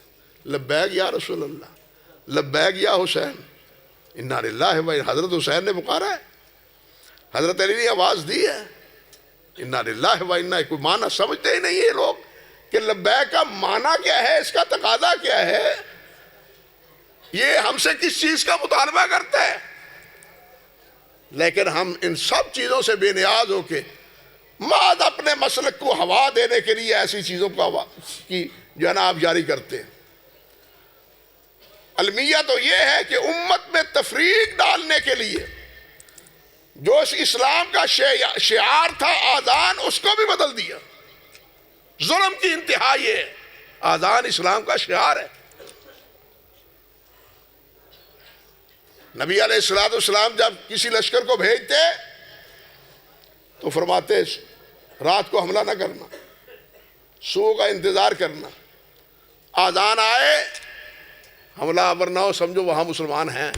لبیک یا رسول اللہ، لبیک یا حسین، انا للہ و حضرت حسین نے پکارا ہے، حضرت علی نے آواز دی ہے، انا للہ و انا، کوئی معنی سمجھتے ہی نہیں یہ لوگ کہ لبیک کا معنی کیا ہے، اس کا تقاضا کیا ہے، یہ ہم سے کس چیز کا مطالبہ کرتا ہے؟ لیکن ہم ان سب چیزوں سے بے نیاز ہو کے محض اپنے مسلک کو ہوا دینے کے لیے ایسی چیزوں کی جو ہے نا آپ جاری کرتے ہیں۔ المیہ تو یہ ہے کہ امت میں تفریق ڈالنے کے لیے جو اس اسلام کا شعار تھا آذان، اس کو بھی بدل دیا۔ ظلم کی انتہا یہ ہے، آذان اسلام کا شعار ہے۔ نبی علیہ السلام جب کسی لشکر کو بھیجتے تو فرماتے رات کو حملہ نہ کرنا، صبح کا انتظار کرنا، آذان آئے حملہ آور نہ ہو، سمجھو وہاں مسلمان ہیں،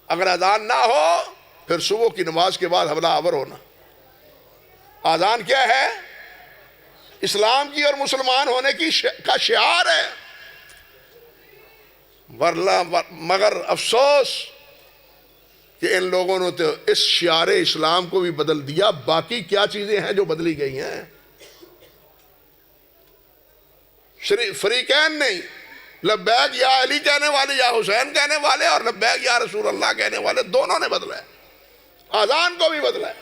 اگر آذان نہ ہو پھر صبح کی نماز کے بعد حملہ آور ہونا۔ آذان کیا ہے؟ اسلام کی اور مسلمان ہونے کی کا شعار ہے۔ مگر افسوس کہ ان لوگوں نے تو اس شعار اسلام کو بھی بدل دیا۔ باقی کیا چیزیں ہیں جو بدلی گئی ہیں؟ فریقین نہیں، لبیک یا علی کہنے والے یا حسین کہنے والے اور لبیک یا رسول اللہ کہنے والے، دونوں نے بدلا ہے۔ آذان کو بھی بدلا ہے۔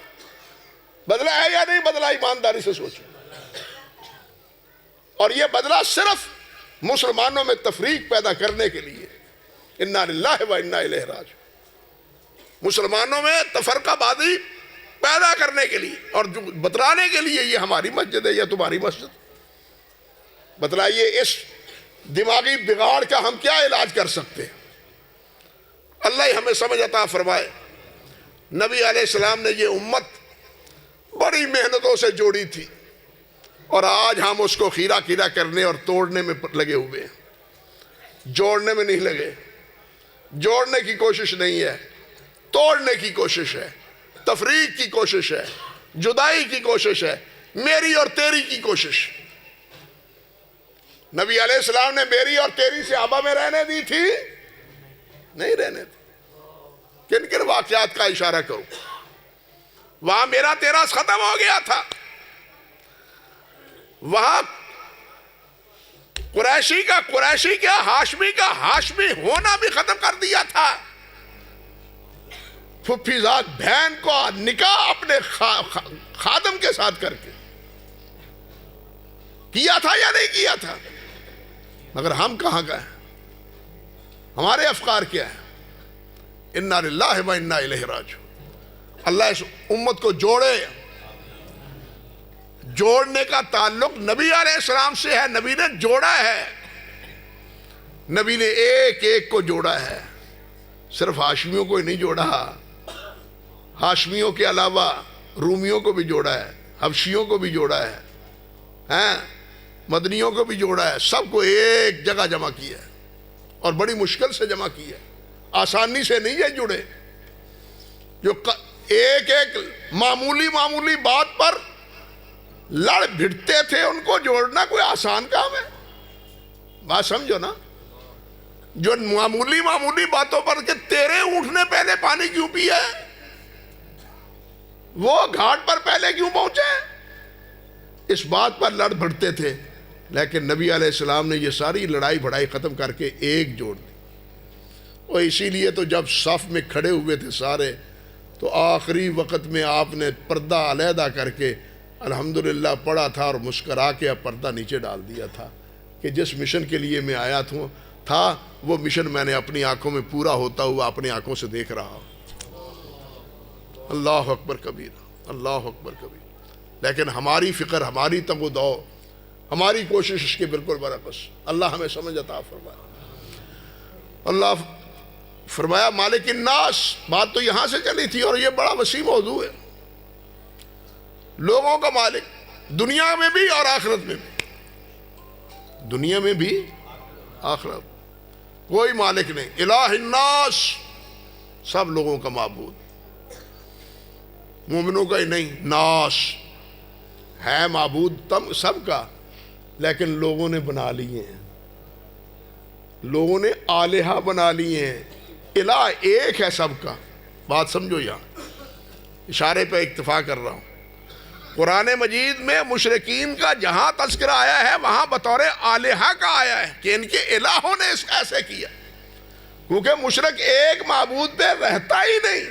بدلا ہے یا نہیں بدلا؟ ایمانداری سے سوچو۔ اور یہ بدلا صرف مسلمانوں میں تفریق پیدا کرنے کے لیے، انا للہ و انا الیہ راجعون، مسلمانوں میں تفرقہ بازی پیدا کرنے کے لیے اور جو بتلانے کے لیے یہ ہماری مسجد ہے یا تمہاری مسجد۔ بتلائیے اس دماغی بگاڑ کا ہم کیا علاج کر سکتے ہیں؟ اللہ ہی ہمیں سمجھ عطا فرمائے۔ نبی علیہ السلام نے یہ امت بڑی محنتوں سے جوڑی تھی اور آج ہم اس کو کھیرا کھیرا کرنے اور توڑنے میں لگے ہوئے ہیں، جوڑنے میں نہیں لگے۔ جوڑنے کی کوشش نہیں ہے، توڑنے کی کوشش ہے، تفریق کی کوشش ہے، جدائی کی کوشش ہے، میری اور تیری کی کوشش۔ نبی علیہ السلام نے میری اور تیری صحابہ میں رہنے دی تھی؟ نہیں رہنے دی۔ کن کن واقعات کا اشارہ کروں؟ وہاں میرا تیرا ختم ہو گیا تھا، وہاں قریشی کا قریشی کیا، ہاشمی کا ہاشمی ہونا بھی ختم کر دیا تھا۔ پھپھی ذات بہن کو نکاح اپنے خادم کے ساتھ کر کے کیا تھا یا نہیں کیا تھا؟ مگر ہم کہاں گئے؟ ہمارے افکار کیا ہے؟ انا للہ و انا الیہ راجعون۔ اللہ اس امت کو جوڑے۔ جوڑنے کا تعلق نبی علیہ السلام سے ہے، نبی نے جوڑا ہے، نبی نے ایک ایک کو جوڑا ہے، صرف ہاشمیوں کو ہی نہیں جوڑا، ہاشمیوں کے علاوہ رومیوں کو بھی جوڑا ہے، حبشیوں کو بھی جوڑا ہے، مدنیوں کو بھی جوڑا ہے، سب کو ایک جگہ جمع کیا ہے اور بڑی مشکل سے جمع کیا ہے، آسانی سے نہیں ہے جڑے۔ جو ایک ایک معمولی بات پر لڑ بھڑتے تھے، ان کو جوڑنا کوئی آسان کام ہے؟ بات سمجھو نا۔ جو معمولی باتوں پر کہ تیرے اونٹنے پہلے پانی کیوں پیا ہے، وہ گھاٹ پر پہلے کیوں پہنچے، اس بات پر لڑ بھڑتے تھے۔ لیکن نبی علیہ السلام نے یہ ساری لڑائی بھڑائی ختم کر کے ایک جوڑ دی۔ اور اسی لیے تو جب صف میں کھڑے ہوئے تھے سارے، تو آخری وقت میں آپ نے پردہ علیحدہ کر کے الحمدللہ پڑھا تھا اور مسکرا کے پردہ نیچے ڈال دیا تھا کہ جس مشن کے لیے میں آیا تھا وہ مشن میں نے اپنی آنکھوں میں پورا ہوتا ہوا اپنی آنکھوں سے دیکھ رہا ہوں۔ اللہ اکبر کبیر، اللہ اکبر کبیر۔ لیکن ہماری فکر، ہماری تگ و دو، ہماری کوشش اس کے بالکل برعکس۔ اللہ ہمیں سمجھ عطا فرمائے۔ اللہ فرمایا مالک الناس، بات تو یہاں سے چلی تھی اور یہ بڑا وسیع موضوع ہے۔ لوگوں کا مالک، دنیا میں بھی اور آخرت میں بھی، دنیا میں بھی آخرت۔ کوئی مالک نہیں. الہ الناس، سب لوگوں کا معبود، مومنوں کا ہی نہیں. ناس ہے معبود تم سب کا، لیکن لوگوں نے بنا لیے ہیں، لوگوں نے آلہہ بنا لیے ہیں. الہ ایک ہے سب کا. بات سمجھو، یہاں اشارے پہ اکتفا کر رہا ہوں. قرآن مجید میں مشرکین کا جہاں تذکرہ آیا ہے وہاں بطور آلہہ کا آیا ہے کہ ان کے الہوں نے ایسے کیا، کیونکہ مشرک ایک معبود پہ رہتا ہی نہیں.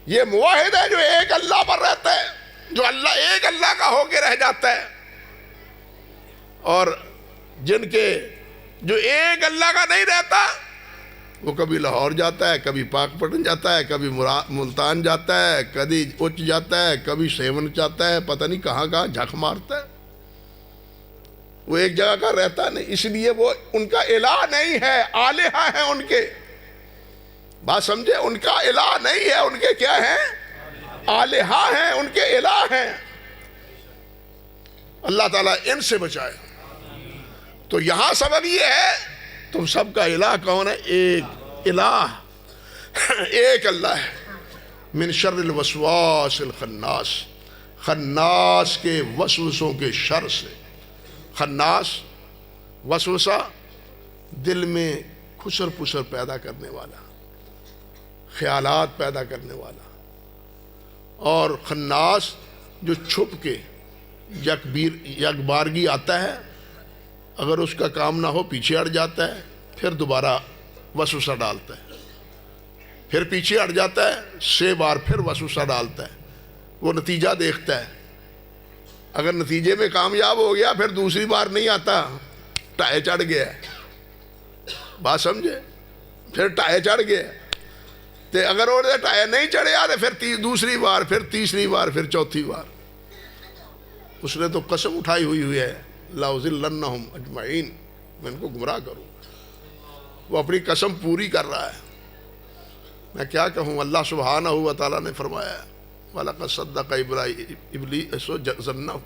یہ موحد ہے جو ایک اللہ پر رہتا ہے، جو اللہ ایک اللہ کا ہو کے رہ جاتا ہے. اور جن کے جو ایک اللہ کا نہیں رہتا وہ کبھی لاہور جاتا ہے، کبھی پاک پٹن جاتا ہے، کبھی ملتان جاتا ہے، کبھی اچ جاتا ہے، کبھی سیون جاتا ہے، پتہ نہیں کہاں کہاں جھک مارتا ہے. وہ ایک جگہ کا رہتا نہیں، اس لیے وہ ان کا الہ نہیں ہے، آلہہ ہیں ان کے. بات سمجھے، ان کا الہ نہیں ہے، ان کے کیا ہیں؟ آلہہ ہیں، ان کے الہ ہیں. اللہ تعالیٰ ان سے بچائے. تو یہاں سبب یہ ہے تم سب کا الہ کون ہے؟ ایک الہ، ایک اللہ ہے. من شر الوسواس الخناس، خناس کے وسوسوں کے شر سے. خناس وسوسہ دل میں کھسر پسر پیدا کرنے والا، خیالات پیدا کرنے والا. اور خناس جو چھپ کے یک بارگی آتا ہے، اگر اس کا کام نہ ہو پیچھے ہٹ جاتا ہے، پھر دوبارہ وسوسہ ڈالتا ہے، پھر پیچھے ہٹ جاتا ہے، 6 بار پھر وسوسہ ڈالتا ہے. وہ نتیجہ دیکھتا ہے، اگر نتیجے میں کامیاب ہو گیا پھر دوسری بار نہیں آتا، ٹائے چڑھ گیا. بات سمجھے، پھر ٹائے چڑھ گیا. تو اگر وہ ٹائے نہیں چڑھے تو پھر دوسری بار، پھر تیسری بار، پھر چوتھی بار. اس نے تو قسم اٹھائی ہوئی ہے، لَأُضِلَّنَّهُمْ أَجْمَعِينَ، میں ان کو گمراہ کروں. وہ اپنی قسم پوری کر رہا ہے. میں کیا کہوں، اللہ سبحانہ و تعالیٰ نے فرمایا وَلَقَدْ صَدَّقَ إِبْلِيسُ ظَنَّهُ.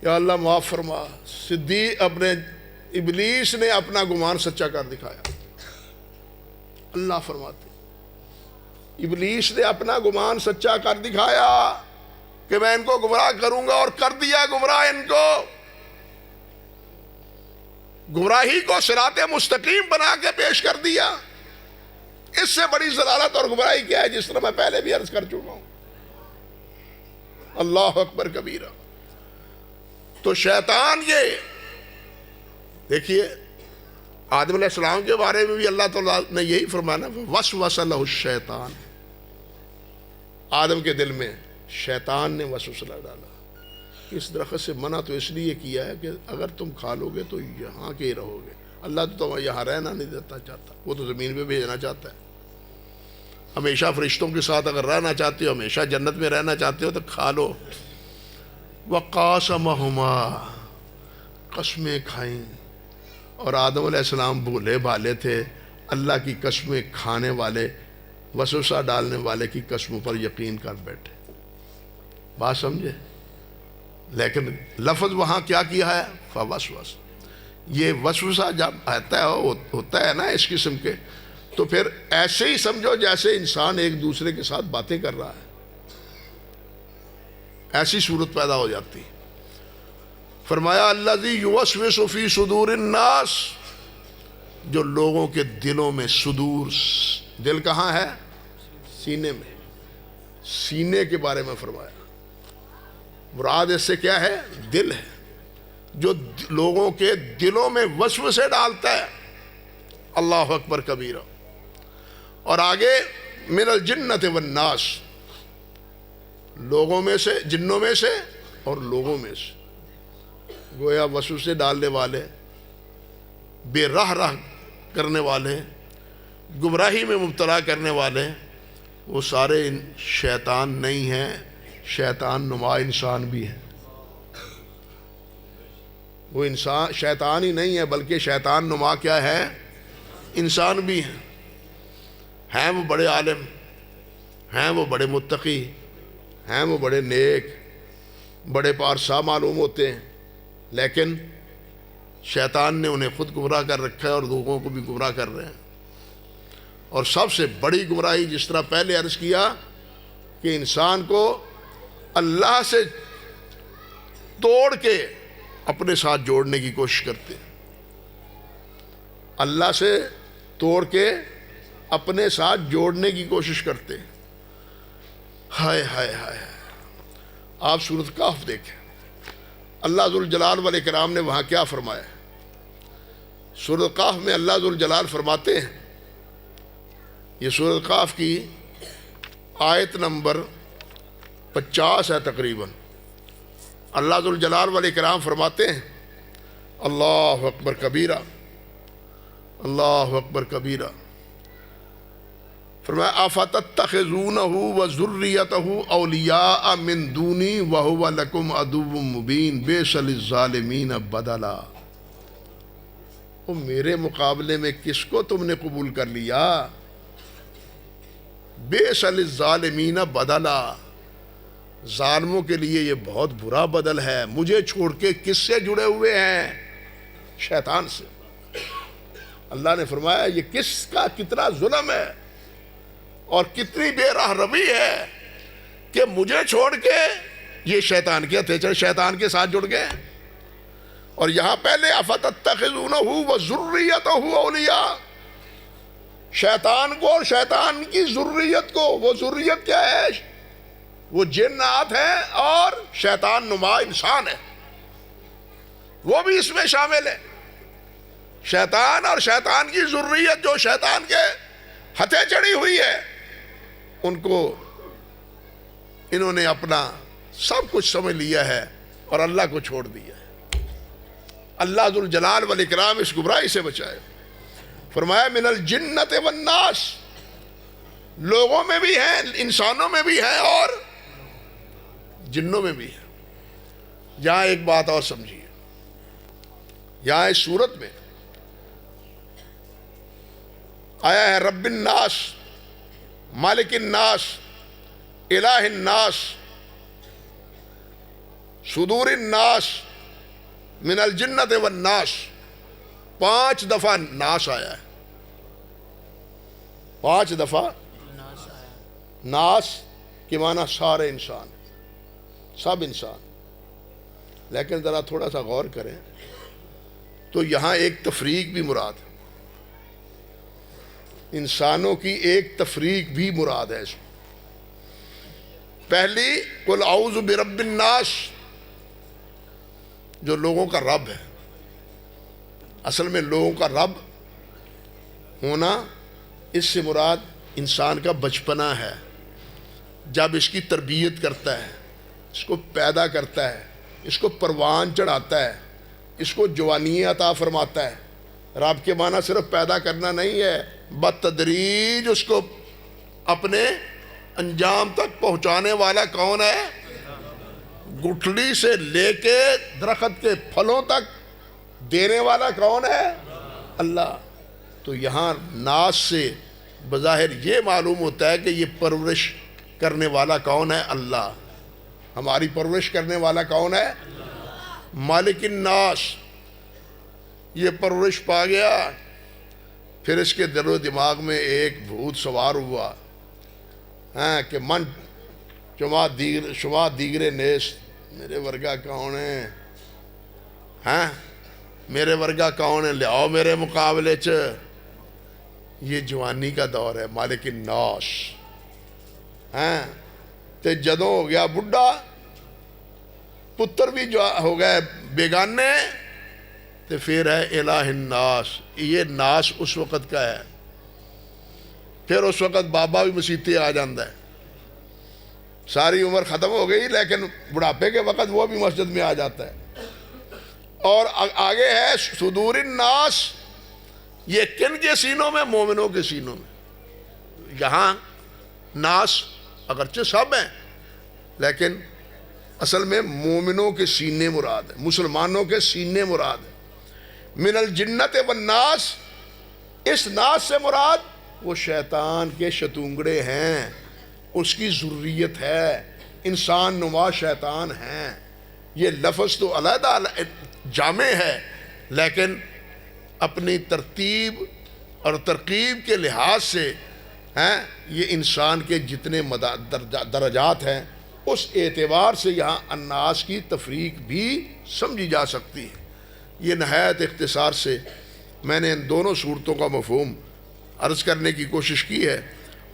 یا اللہ معاف فرما، صدیق اپنے ابلیس نے اپنا گمان سچا کر دکھایا. اللہ فرماتے ابلیس نے اپنا گمان سچا کر دکھایا کہ میں ان کو گمراہ کروں گا، اور کر دیا گمراہ. ان کو گمراہی کو صراط مستقیم بنا کے پیش کر دیا. اس سے بڑی ضلالت اور گمراہی کیا ہے، جس طرح میں پہلے بھی عرض کر چکا ہوں. اللہ اکبر کبیرہ. تو شیطان، یہ دیکھیے آدم علیہ السلام کے بارے میں بھی اللہ تعالیٰ نے یہی فرمانا، وسوس لہ الشیطان. آدم کے دل میں شیطان نے وسوسہ ڈالا. اس درخت سے منع تو اس لیے کیا ہے کہ اگر تم کھا لو گے تو یہاں کے ہی رہو گے. اللہ تو تمہیں یہاں رہنا نہیں دیتا چاہتا، وہ تو زمین پہ بھیجنا چاہتا ہے. ہمیشہ فرشتوں کے ساتھ اگر رہنا چاہتے ہو، ہمیشہ جنت میں رہنا چاہتے ہو تو کھا لو. وَقَاسَمَهُمَا، قسمیں کھائیں. اور آدم علیہ السلام بھولے بھالے تھے، اللہ کی قسمیں کھانے والے، وسوسہ ڈالنے والے کی قسموں پر یقین کر بیٹھے. بات سمجھے. لیکن لفظ وہاں کیا کیا ہے؟ فوسوس. یہ وسوسہ جب ہوتا ہے نا اس قسم کے، تو پھر ایسے ہی سمجھو جیسے انسان ایک دوسرے کے ساتھ باتیں کر رہا ہے، ایسی صورت پیدا ہو جاتی. فرمایا الذی یوسوس فی صدور الناس، جو لوگوں کے دلوں میں، صدور، دل کہاں ہے؟ سینے میں. سینے کے بارے میں فرمایا. مراد اس سے کیا ہے؟ دل ہے، جو لوگوں کے دلوں میں وسوسے ڈالتا ہے. اللہ اکبر کبیرہ. اور آگے من الجنۃ والناس، لوگوں میں سے، جنوں میں سے اور لوگوں میں سے. گویا وسوسے ڈالنے والے، بے راہ کرنے والے، گمراہی میں مبتلا کرنے والے، وہ سارے شیطان نہیں ہیں، شیطان نما انسان بھی ہیں. وہ انسان شیطان ہی نہیں ہے بلکہ شیطان نما کیا ہے؟ انسان بھی ہیں. وہ بڑے عالم ہیں، وہ بڑے متقی ہیں، وہ بڑے نیک، بڑے پارسا معلوم ہوتے ہیں، لیکن شیطان نے انہیں خود گمراہ کر رکھا ہے اور لوگوں کو بھی گمراہ کر رہے ہیں. اور سب سے بڑی گمراہی جس طرح پہلے عرض کیا کہ انسان کو اللہ سے توڑ کے اپنے ساتھ جوڑنے کی کوشش کرتے ہیں. اللہ سے توڑ کے اپنے ساتھ جوڑنے کی کوشش کرتے ہیں. ہائے ہائے ہائے. آپ سورۃ کہف دیکھیں, اللہ ذوالجلال والاکرام نے وہاں کیا فرمایا. سورۃ کہف میں اللہ ذوالجلال فرماتے ہیں, یہ سورۃ کہف کی آیت نمبر 50 ہے تقریباً. اللہ ذوالجلال والاکرام فرماتے ہیں اللہ اکبر کبیرہ, اللہ اکبر کبیرہ. فرمایا افتتخذونہ وذریتہ اولیاء من دونی وہو لکم عدو مبین بیس للظالمین بدلا. وہ میرے مقابلے میں کس کو تم نے قبول کر لیا؟ بیس للظالمین بدلا, ظالموں کے لیے یہ بہت برا بدل ہے. مجھے چھوڑ کے کس سے جڑے ہوئے ہیں؟ شیطان سے. اللہ نے فرمایا یہ کس کا کتنا ظلم ہے اور کتنی بے راہ روی ہے کہ مجھے چھوڑ کے یہ شیطان کے ہتھیچر شیطان کے ساتھ جڑ گئے. اور یہاں پہلے افتتخذونہ وذریتہ اولیاء, شیطان کو اور شیطان کی ذریت کو. وہ ذریت کیا ہے؟ وہ جنات ہیں اور شیطان نما انسان ہے, وہ بھی اس میں شامل ہے. شیطان اور شیطان کی ذریت جو شیطان کے ہتھے چڑھی ہوئی ہے, ان کو انہوں نے اپنا سب کچھ سمجھ لیا ہے اور اللہ کو چھوڑ دیا ہے. اللہ ذوالجلال والاکرام اس گمراہی سے بچائے. فرمایا من الجنت والناس, لوگوں میں بھی ہیں, انسانوں میں بھی ہیں اور جنوں میں بھی ہیں. یہاں ایک بات اور سمجھیے, یہاں اس صورت میں آیا ہے رب الناس, مالک الناس, الہ الناس, صدور الناس, من الجنت والناس. 5 دفعہ ناس آیا ہے, 5 دفعہ ناس کے معنی سارے انسان, سب انسان. لیکن ذرا تھوڑا سا غور کریں تو یہاں ایک تفریق بھی مراد ہے, انسانوں کی ایک تفریق بھی مراد ہے. اس میں پہلی قل اعوذ برب الناس, جو لوگوں کا رب ہے. اصل میں لوگوں کا رب ہونا اس سے مراد انسان کا بچپنا ہے, جب اس کی تربیت کرتا ہے, اس کو پیدا کرتا ہے, اس کو پروان چڑھاتا ہے, اس کو جوانی عطا فرماتا ہے. رب کے معنی صرف پیدا کرنا نہیں ہے, بتدریج اس کو اپنے انجام تک پہنچانے والا کون ہے؟ گٹھلی سے لے کے درخت کے پھلوں تک دینے والا کون ہے؟ اللہ. تو یہاں ناس سے بظاہر یہ معلوم ہوتا ہے کہ یہ پرورش کرنے والا کون ہے؟ اللہ. ہماری پرورش کرنے والا کون ہے؟ مالک الناس. یہ پرورش پا گیا, پھر اس کے دل و دماغ میں ایک بھوت سوار ہوا کہ من شما دیگر نیست, میرے ورگا کون ہے؟ میرے ورگا کون ہے؟ لے آؤ میرے مقابلے چ. یہ جوانی کا دور ہے, مالک الناس. تے جدوں ہو گیا بڈھا, پتر بھی جو ہو گئے بیگانے, تے پھر ہے الہ الناس. یہ ناس اس وقت کا ہے. پھر اس وقت بابا بھی مسیطے آ جاندہ ہے, ساری عمر ختم ہو گئی لیکن بڑھاپے کے وقت وہ بھی مسجد میں آ جاتا ہے. اور آگے ہے صدور الناس. یہ کن کے سینوں میں؟ مومنوں کے سینوں میں. یہاں ناس اگرچہ سب ہیں لیکن اصل میں مومنوں کے سینے مراد ہے, مسلمانوں کے سینے مراد ہے. من الجنت والناس, اس ناس سے مراد وہ شیطان کے شتونگڑے ہیں, اس کی ذریت ہے, انسان نما شیطان ہیں. یہ لفظ تو علیحدہ جامع ہے لیکن اپنی ترتیب اور ترکیب کے لحاظ سے یہ انسان کے جتنے درجات ہیں اس اعتبار سے یہاں الناس کی تفریق بھی سمجھی جا سکتی ہے۔ یہ نہایت اختصار سے میں نے ان دونوں صورتوں کا مفہوم عرض کرنے کی کوشش کی ہے۔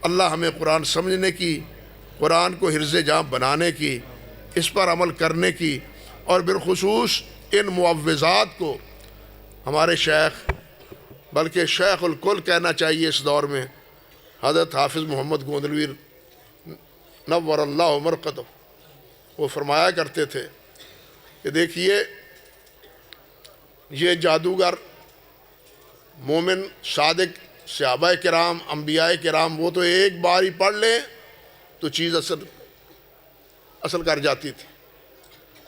اللہ ہمیں قرآن سمجھنے کی، قرآن کو حرز جاں بنانے کی، اس پر عمل کرنے کی، اور بالخصوص ان معوضات کو ہمارے شیخ، بلکہ شیخ الکل کہنا چاہیے اس دور میں، حضرت حافظ محمد گوندلوی نور اللہ مرقدہ، وہ فرمایا کرتے تھے کہ دیکھیے یہ جادوگر، مومن صادق، صحابہ کرام، انبیاء کرام، وہ تو ایک بار ہی پڑھ لیں تو چیز اصل کر جاتی تھی،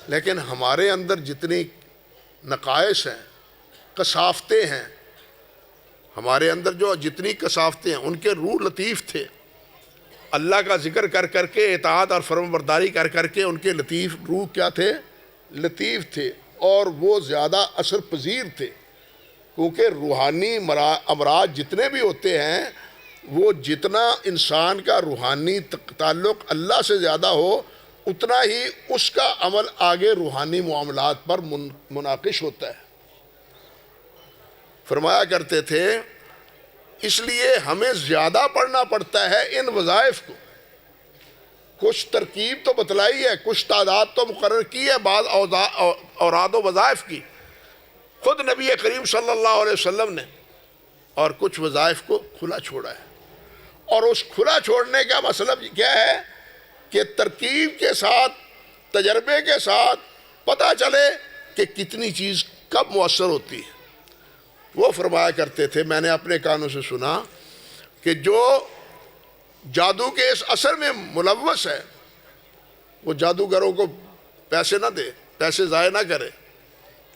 لیکن ہمارے اندر جتنی نقائص ہیں، کثافتیں ہیں، ہمارے اندر جو جتنی کثافتیں ہیں، ان کے روح لطیف تھے، اللہ کا ذکر کر کر کے، اطاعت اور فرم برداری کر کر کے ان کے لطیف روح کیا تھے؟ لطیف تھے، اور وہ زیادہ اثر پذیر تھے، کیونکہ روحانی امراض جتنے بھی ہوتے ہیں، وہ جتنا انسان کا روحانی تعلق اللہ سے زیادہ ہو، اتنا ہی اس کا عمل آگے روحانی معاملات پر منعکس ہوتا ہے۔ فرمایا کرتے تھے اس لیے ہمیں زیادہ پڑھنا پڑتا ہے ان وظائف کو۔ کچھ ترکیب تو بتلائی ہے، کچھ تعداد تو مقرر کی ہے بعض اوراد و وظائف کی، خود نبی کریم صلی اللہ علیہ وسلم نے، اور کچھ وظائف کو کھلا چھوڑا ہے۔ اور اس کھلا چھوڑنے کا مطلب کیا ہے کہ ترکیب کے ساتھ، تجربے کے ساتھ پتہ چلے کہ کتنی چیز کب مؤثر ہوتی ہے۔ وہ فرمایا کرتے تھے، میں نے اپنے کانوں سے سنا، کہ جو جادو کے اس اثر میں ملوث ہے وہ جادوگروں کو پیسے نہ دے، پیسے ضائع نہ کرے،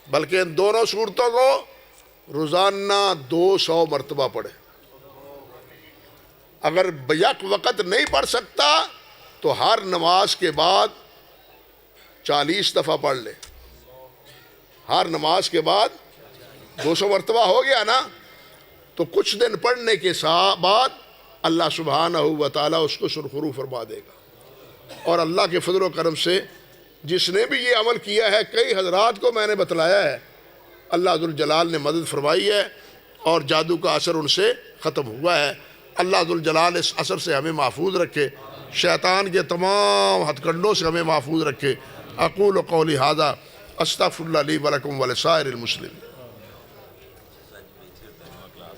بلکہ ان دونوں صورتوں کو روزانہ 200 مرتبہ پڑھے۔ اگر بیک وقت نہیں پڑھ سکتا تو ہر نماز کے بعد 40 دفعہ پڑھ لے، ہر نماز کے بعد 200 مرتبہ ہو گیا نا، تو کچھ دن پڑھنے کے بعد اللہ سبحانہ و تعالیٰ اس کو سرخرو فرما دے گا۔ اور اللہ کے فضل و کرم سے جس نے بھی یہ عمل کیا ہے، کئی حضرات کو میں نے بتلایا ہے، اللہ ذوالجلال نے مدد فرمائی ہے اور جادو کا اثر ان سے ختم ہوا ہے۔ اللہ ذوالجلال اس اثر سے ہمیں محفوظ رکھے، شیطان کے تمام ہتھ کنڈوں سے ہمیں محفوظ رکھے۔ اقول قولی ھذا استغفر اللہ لی ولکم ولسائر المسلمین۔